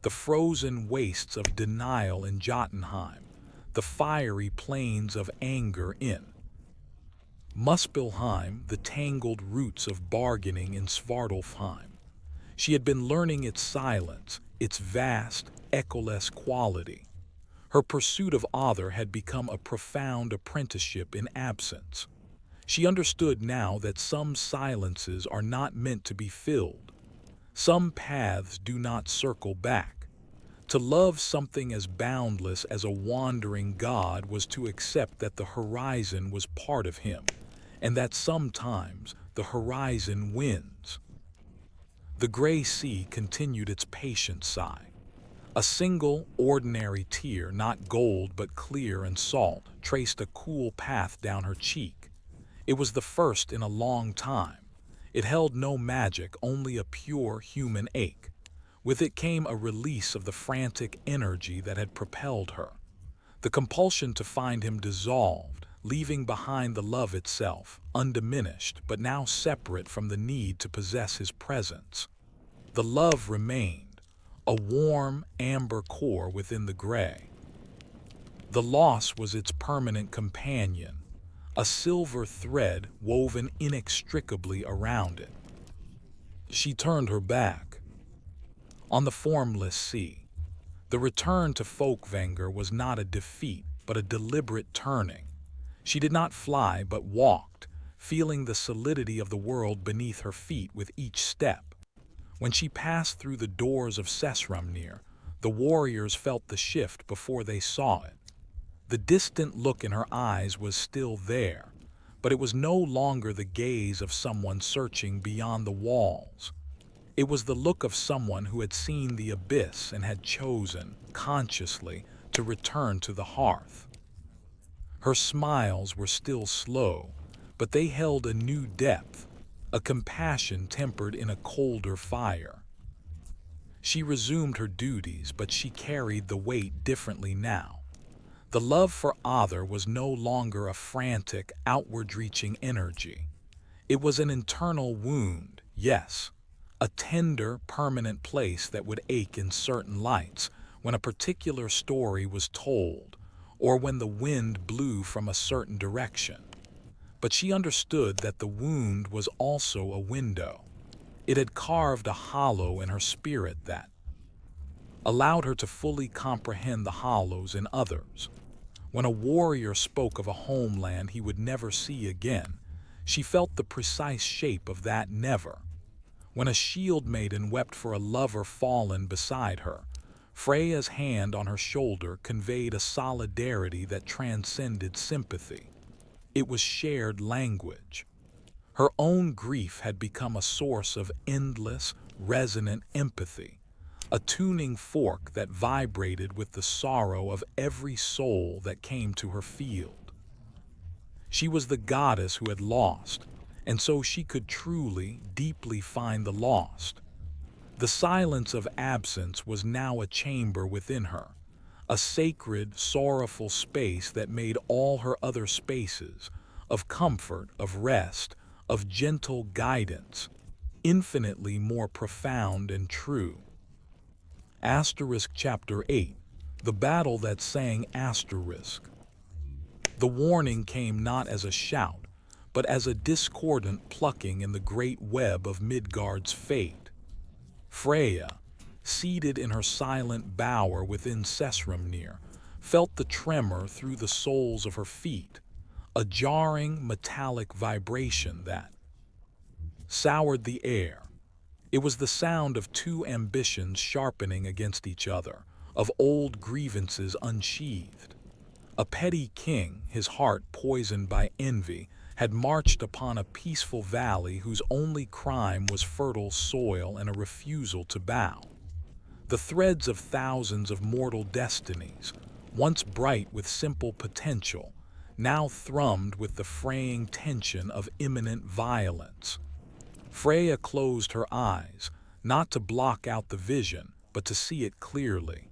the frozen wastes of denial in Jotunheim, the fiery plains of anger in Muspelheim, the tangled roots of bargaining in Svartalfheim. She had been learning its silence, its vast, echoless quality. Her pursuit of Other had become a profound apprenticeship in absence. She understood now that some silences are not meant to be filled. Some paths do not circle back. To love something as boundless as a wandering god was to accept that the horizon was part of him, and that sometimes the horizon wins. The gray sea continued its patient sigh. A single, ordinary tear, not gold but clear and salt, traced a cool path down her cheek. It was the first in a long time. It held no magic, only a pure human ache. With it came a release of the frantic energy that had propelled her. The compulsion to find him dissolved, leaving behind the love itself, undiminished, but now separate from the need to possess his presence. The love remained, a warm, amber core within the gray. The loss was its permanent companion, a silver thread woven inextricably around it. She turned her back. On the formless sea, The return to Fólkvangr was not a defeat, but a deliberate turning. She did not fly, but walked, feeling the solidity of the world beneath her feet with each step. When she passed through the doors of Seiðr, the warriors felt the shift before they saw it. The distant look in her eyes was still there, but it was no longer the gaze of someone searching beyond the walls. It was the look of someone who had seen the abyss and had chosen, consciously, to return to the hearth. Her smiles were still slow, but they held a new depth, a compassion tempered in a colder fire. She resumed her duties, but she carried the weight differently now. The love for Other was no longer a frantic, outward-reaching energy. It was an internal wound, yes, a tender, permanent place that would ache in certain lights when a particular story was told, or when the wind blew from a certain direction. But she understood that the wound was also a window. It had carved a hollow in her spirit that allowed her to fully comprehend the hollows in others. When a warrior spoke of a homeland he would never see again, she felt the precise shape of that never. When a shield maiden wept for a lover fallen beside her, Freya's hand on her shoulder conveyed a solidarity that transcended sympathy. It was shared language. Her own grief had become a source of endless, resonant empathy, a tuning fork that vibrated with the sorrow of every soul that came to her field. She was the goddess who had lost, and so she could truly, deeply find the lost. The silence of absence was now a chamber within her, a sacred, sorrowful space that made all her other spaces, of comfort, of rest, of gentle guidance, infinitely more profound and true. Chapter 8, The Battle That Sang. The warning came not as a shout, but as a discordant plucking in the great web of Midgard's fate. Freya, seated in her silent bower within Seiðr, felt the tremor through the soles of her feet, a jarring, metallic vibration that soured the air. It was the sound of two ambitions sharpening against each other, of old grievances unsheathed. A petty king, his heart poisoned by envy, had marched upon a peaceful valley whose only crime was fertile soil and a refusal to bow. The threads of thousands of mortal destinies, once bright with simple potential, now thrummed with the fraying tension of imminent violence. Freya closed her eyes, not to block out the vision, but to see it clearly.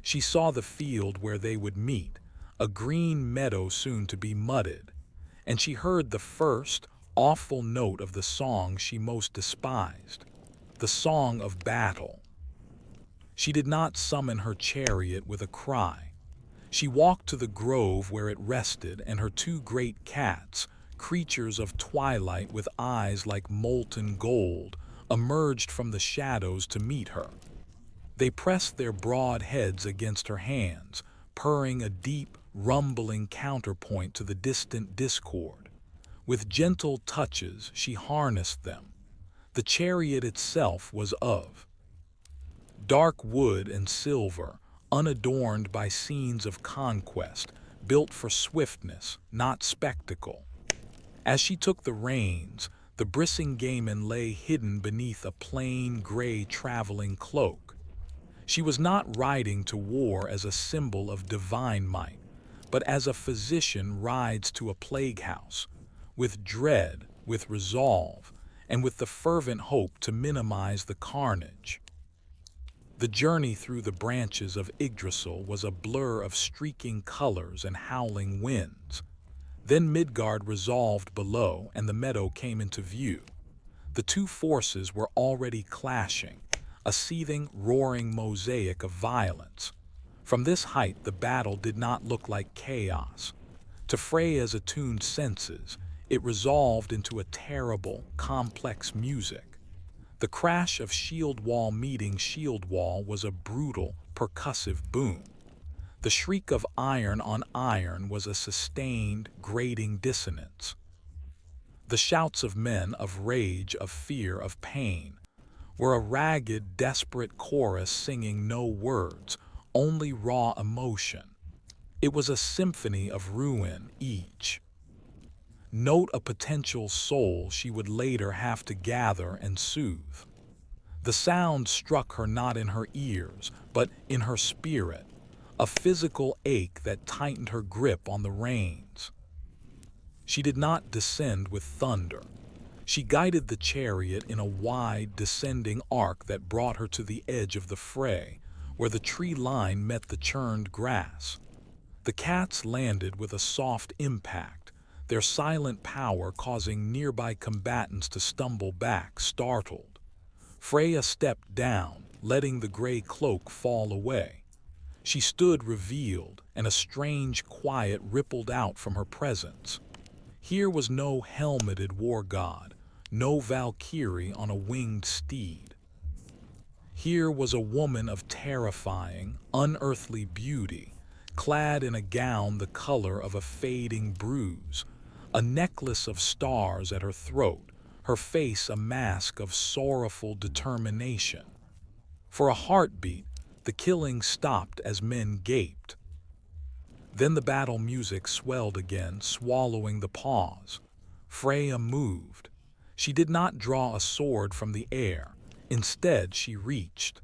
She saw the field where they would meet, a green meadow soon to be mudded, and she heard the first, awful note of the song she most despised, the song of battle. She did not summon her chariot with a cry. She walked to the grove where it rested, and her two great cats, creatures of twilight with eyes like molten gold, emerged from the shadows to meet her. They pressed their broad heads against her hands, purring a deep, rumbling counterpoint to the distant discord. With gentle touches, she harnessed them. The chariot itself was of dark wood and silver, unadorned by scenes of conquest, built for swiftness, not spectacle. As she took the reins, the Brisingamen lay hidden beneath a plain gray traveling cloak. She was not riding to war as a symbol of divine might, but as a physician rides to a plague house, with dread, with resolve, and with the fervent hope to minimize the carnage. The journey through the branches of Yggdrasil was a blur of streaking colors and howling winds. Then Midgard resolved below, and the meadow came into view. The two forces were already clashing, a seething, roaring mosaic of violence. From this height the battle did not look like chaos. To Freya's attuned senses, it resolved into a terrible, complex music. The crash of shield wall meeting shield wall was a brutal, percussive boom. The shriek of iron on iron was a sustained, grating dissonance. The shouts of men, of rage, of fear, of pain, were a ragged, desperate chorus singing no words, only raw emotion. It was a symphony of ruin each. Note a potential soul she would later have to gather and soothe. The sound struck her not in her ears, but in her spirit, a physical ache that tightened her grip on the reins. She did not descend with thunder. She guided the chariot in a wide, descending arc that brought her to the edge of the fray, where the tree line met the churned grass. The cats landed with a soft impact, their silent power causing nearby combatants to stumble back, startled. Freya stepped down, letting the gray cloak fall away. She stood revealed, and a strange quiet rippled out from her presence. Here was no helmeted war god, no Valkyrie on a winged steed. Here was a woman of terrifying, unearthly beauty, clad in a gown the color of a fading bruise, a necklace of stars at her throat, her face a mask of sorrowful determination. For a heartbeat, the killing stopped as men gaped. Then the battle music swelled again, swallowing the pause. Freya moved. She did not draw a sword from the air. Instead, she reached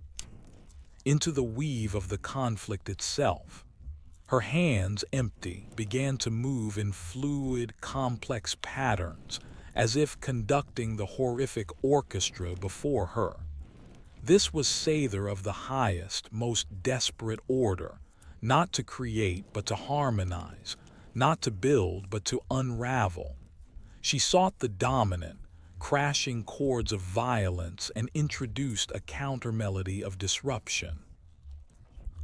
into the weave of the conflict itself. Her hands, empty, began to move in fluid, complex patterns, as if conducting the horrific orchestra before her. This was seiðr of the highest, most desperate order, not to create but to harmonize, not to build but to unravel. She sought the dominant, crashing chords of violence and introduced a counter-melody of disruption.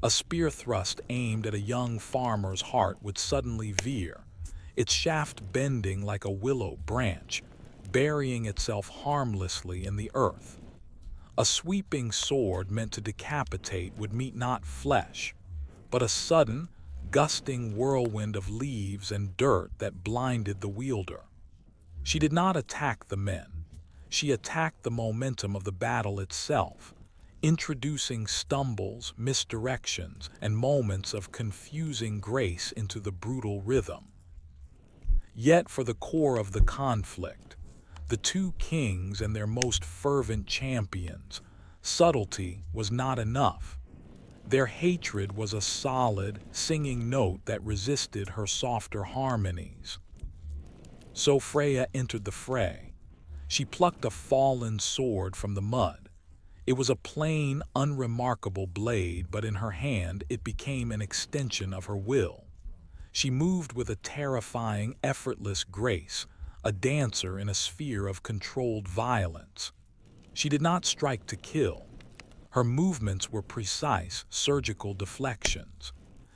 A spear thrust aimed at a young farmer's heart would suddenly veer, its shaft bending like a willow branch, burying itself harmlessly in the earth. A sweeping sword meant to decapitate would meet not flesh, but a sudden, gusting whirlwind of leaves and dirt that blinded the wielder. She did not attack the men. She attacked the momentum of the battle itself, introducing stumbles, misdirections, and moments of confusing grace into the brutal rhythm. Yet for the core of the conflict, the two kings and their most fervent champions, subtlety was not enough. Their hatred was a solid, singing note that resisted her softer harmonies. So Freya entered the fray. She plucked a fallen sword from the mud. It was a plain, unremarkable blade, but in her hand it became an extension of her will. She moved with a terrifying, effortless grace, a dancer in a sphere of controlled violence. She did not strike to kill. Her movements were precise, surgical deflections.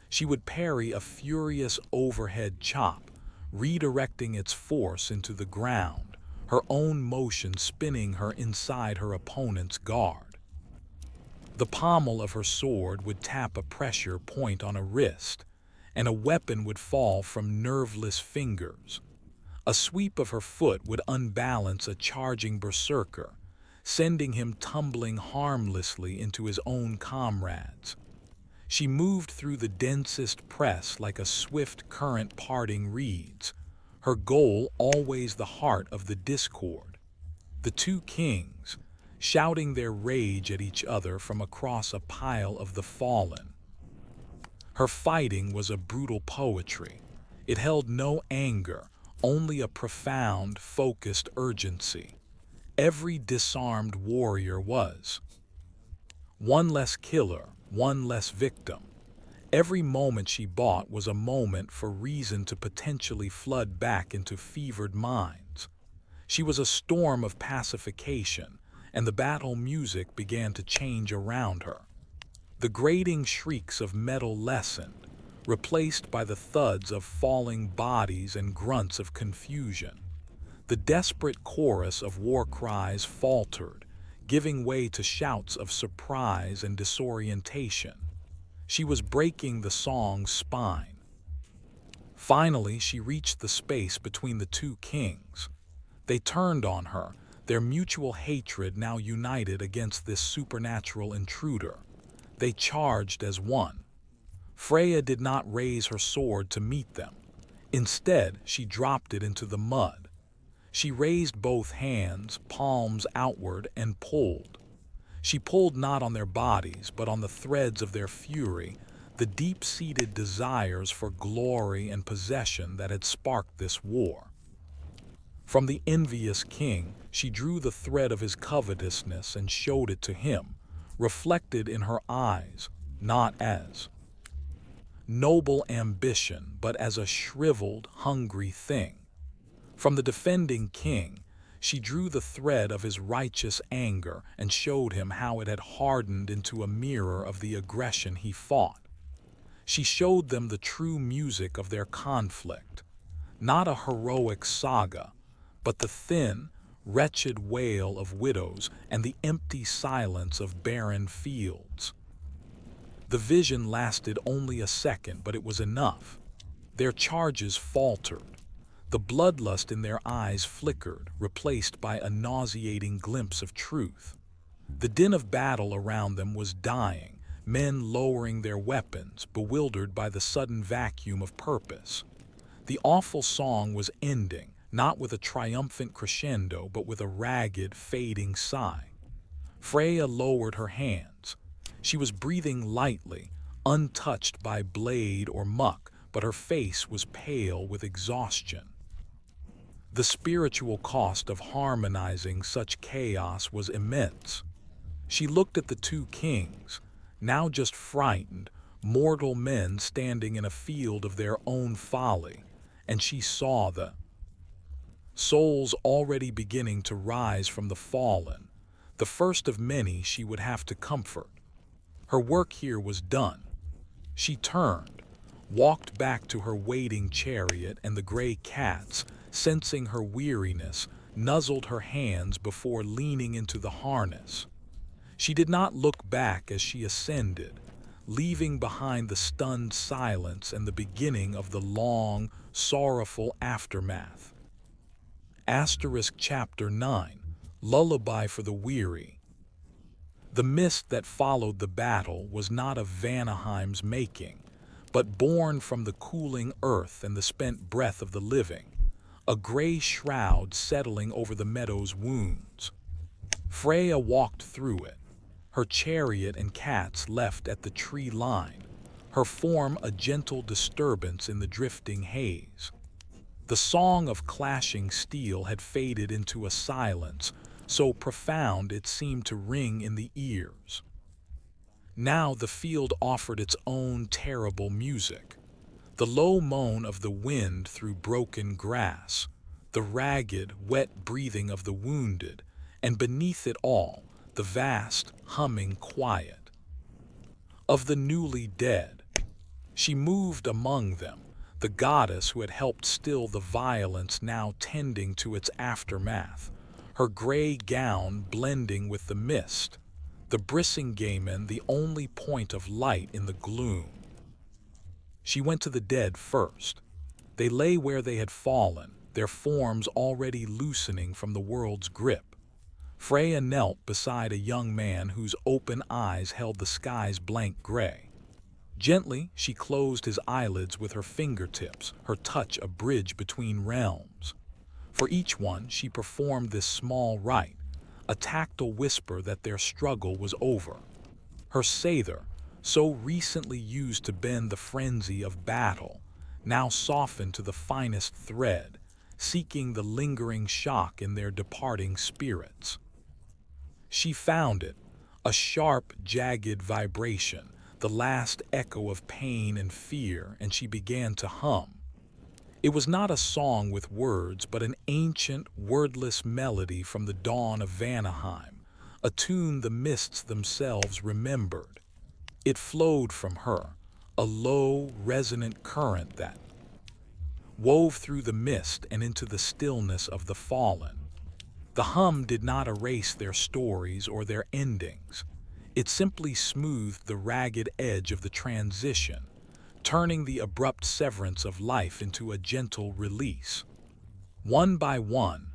She would parry a furious overhead chop, redirecting its force into the ground, her own motion spinning her inside her opponent's guard. The pommel of her sword would tap a pressure point on a wrist, and a weapon would fall from nerveless fingers. A sweep of her foot would unbalance a charging berserker, sending him tumbling harmlessly into his own comrades. She moved through the densest press like a swift current parting reeds, her goal always the heart of the discord. The two kings, shouting their rage at each other from across a pile of the fallen. Her fighting was a brutal poetry. It held no anger, only a profound, focused urgency. Every disarmed warrior was one less killer, one less victim. Every moment she bought was a moment for reason to potentially flood back into fevered minds. She was a storm of pacification, and the battle music began to change around her. The grating shrieks of metal lessened, replaced by the thuds of falling bodies and grunts of confusion. The desperate chorus of war cries faltered, giving way to shouts of surprise and disorientation. She was breaking the song's spine. Finally, she reached the space between the two kings. They turned on her, their mutual hatred now united against this supernatural intruder. They charged as one. Freya did not raise her sword to meet them. Instead, she dropped it into the mud. She raised both hands, palms outward, and pulled. She pulled not on their bodies, but on the threads of their fury, the deep-seated desires for glory and possession that had sparked this war. From the envious king, she drew the thread of his covetousness and showed it to him, reflected in her eyes, not as noble ambition, but as a shriveled, hungry thing. From the defending king, she drew the thread of his righteous anger and showed him how it had hardened into a mirror of the aggression he fought. She showed them the true music of their conflict, not a heroic saga, but the thin, wretched wail of widows and the empty silence of barren fields. The vision lasted only a second, but it was enough. Their charges faltered. The bloodlust in their eyes flickered, replaced by a nauseating glimpse of truth. The din of battle around them was dying, men lowering their weapons, bewildered by the sudden vacuum of purpose. The awful song was ending, not with a triumphant crescendo, but with a ragged, fading sigh. Freya lowered her hands. She was breathing lightly, untouched by blade or muck, but her face was pale with exhaustion. The spiritual cost of harmonizing such chaos was immense. She looked at the two kings, now just frightened, mortal men standing in a field of their own folly, and she saw the souls already beginning to rise from the fallen, the first of many she would have to comfort. Her work here was done. She turned, walked back to her waiting chariot, and the gray cats, sensing her weariness, nuzzled her hands before leaning into the harness. She did not look back as she ascended, leaving behind the stunned silence and the beginning of the long, sorrowful aftermath. Chapter 9, Lullaby for the Weary. The mist that followed the battle was not of Vanaheim's making, but born from the cooling earth and the spent breath of the living, a gray shroud settling over the meadow's wounds. Freya walked through it, her chariot and cats left at the tree line, her form a gentle disturbance in the drifting haze. The song of clashing steel had faded into a silence, so profound it seemed to ring in the ears. Now the field offered its own terrible music. The low moan of the wind through broken grass, the ragged, wet breathing of the wounded, and beneath it all, the vast, humming quiet of the newly dead. She moved among them, the goddess who had helped still the violence now tending to its aftermath, her gray gown blending with the mist, the Brisingamen the only point of light in the gloom. She went to the dead first. They lay where they had fallen, their forms already loosening from the world's grip. Freya knelt beside a young man whose open eyes held the sky's blank gray. Gently, she closed his eyelids with her fingertips, her touch a bridge between realms. For each one, she performed this small rite, a tactile whisper that their struggle was over. Her seiðr, so recently used to bend the frenzy of battle, now softened to the finest thread, seeking the lingering shock in their departing spirits. She found it, a sharp, jagged vibration, the last echo of pain and fear, and she began to hum. It was not a song with words, but an ancient, wordless melody from the dawn of Vanaheim, a tune the mists themselves remembered. It flowed from her, a low, resonant current that wove through the mist and into the stillness of the fallen. The hum did not erase their stories or their endings. It simply smoothed the ragged edge of the transition, turning the abrupt severance of life into a gentle release. One by one,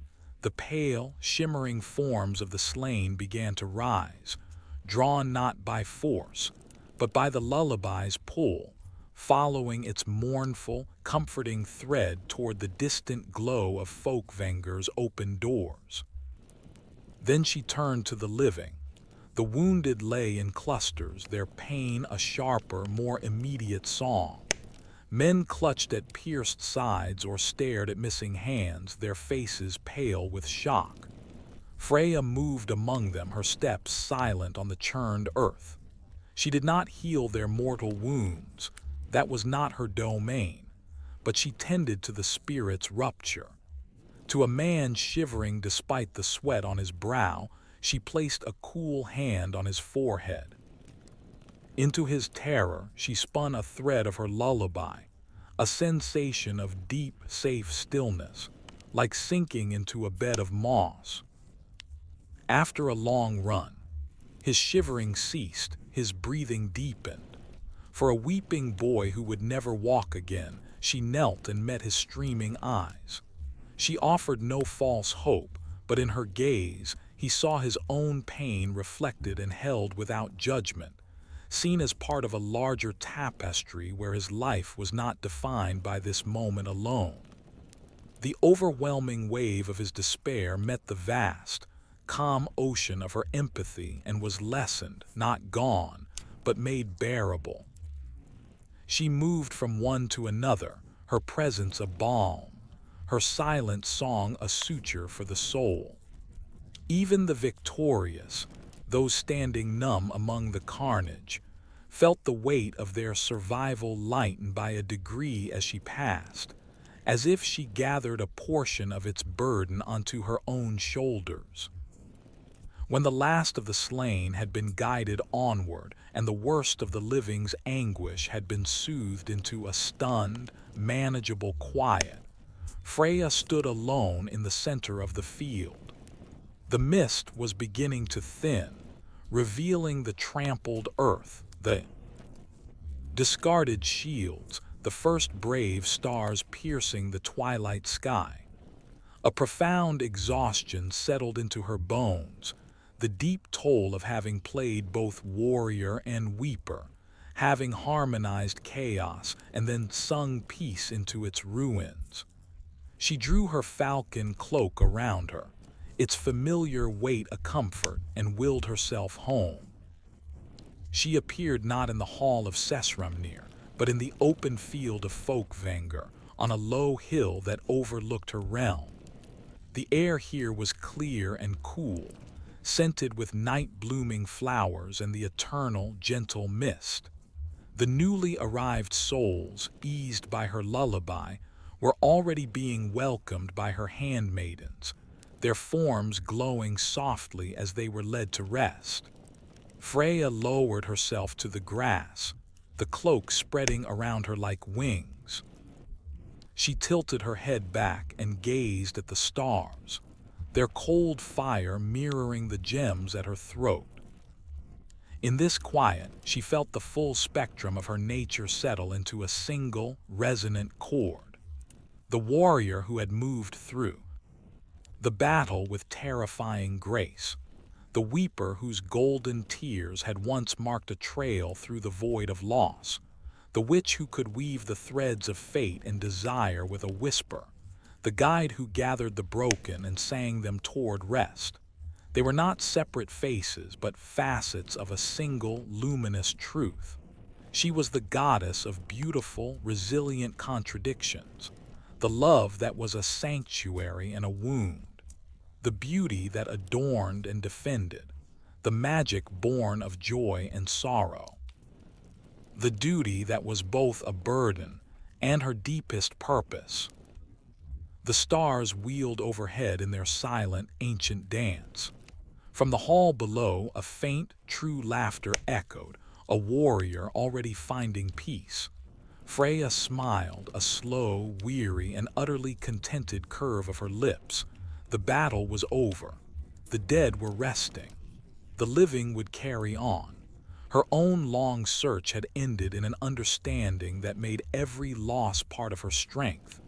the pale, shimmering forms of the slain began to rise, drawn not by force, but by the lullaby's pull, following its mournful, comforting thread toward the distant glow of Fólkvangr's open doors. Then she turned to the living. The wounded lay in clusters, their pain a sharper, more immediate song. Men clutched at pierced sides or stared at missing hands, their faces pale with shock. Freya moved among them, her steps silent on the churned earth. She did not heal their mortal wounds, that was not her domain, but she tended to the spirit's rupture. To a man shivering despite the sweat on his brow, she placed a cool hand on his forehead. Into his terror, she spun a thread of her lullaby, a sensation of deep, safe stillness, like sinking into a bed of moss. After a long run, his shivering ceased, his breathing deepened. For a weeping boy who would never walk again, she knelt and met his streaming eyes. She offered no false hope, but in her gaze, he saw his own pain reflected and held without judgment, seen as part of a larger tapestry where his life was not defined by this moment alone. The overwhelming wave of his despair met the vast, calm ocean of her empathy and was lessened, not gone, but made bearable. She moved from one to another, her presence a balm, her silent song a suture for the soul. Even the victorious, those standing numb among the carnage, felt the weight of their survival lighten by a degree as she passed, as if she gathered a portion of its burden onto her own shoulders. When the last of the slain had been guided onward and the worst of the living's anguish had been soothed into a stunned, manageable quiet, Freya stood alone in the center of the field. The mist was beginning to thin, revealing the trampled earth, the discarded shields, the first brave stars piercing the twilight sky. A profound exhaustion settled into her bones, the deep toll of having played both warrior and weeper, having harmonized chaos and then sung peace into its ruins. She drew her falcon cloak around her, its familiar weight a comfort, and willed herself home. She appeared not in the hall of Seiðr, but in the open field of Fólkvangr, on a low hill that overlooked her realm. The air here was clear and cool, scented with night-blooming flowers and the eternal, gentle mist. The newly arrived souls, eased by her lullaby, were already being welcomed by her handmaidens, their forms glowing softly as they were led to rest. Freya lowered herself to the grass, the cloak spreading around her like wings. She tilted her head back and gazed at the stars, their cold fire mirroring the gems at her throat. In this quiet, she felt the full spectrum of her nature settle into a single, resonant chord. The warrior who had moved through, the battle with terrifying grace, the weeper whose golden tears had once marked a trail through the void of loss, the witch who could weave the threads of fate and desire with a whisper, the guide who gathered the broken and sang them toward rest. They were not separate faces, but facets of a single, luminous truth. She was the goddess of beautiful, resilient contradictions, the love that was a sanctuary and a wound, the beauty that adorned and defended, the magic born of joy and sorrow, the duty that was both a burden and her deepest purpose. The stars wheeled overhead in their silent, ancient dance. From the hall below, a faint, true laughter echoed, a warrior already finding peace. Freya smiled, a slow, weary, and utterly contented curve of her lips, The battle was over. The dead were resting. The living would carry on. Her own long search had ended in an understanding that made every loss part of her strength.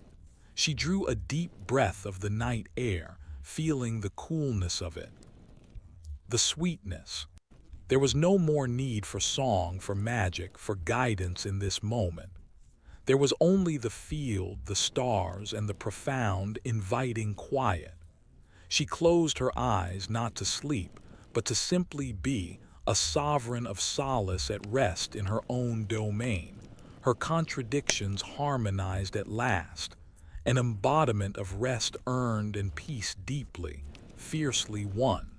She drew a deep breath of the night air, feeling the coolness of it, the sweetness. There was no more need for song, for magic, for guidance in this moment. There was only the field, the stars, and the profound, inviting quiet. She closed her eyes not to sleep, but to simply be, a sovereign of solace at rest in her own domain. Her contradictions harmonized at last, an embodiment of rest earned and peace deeply, fiercely won.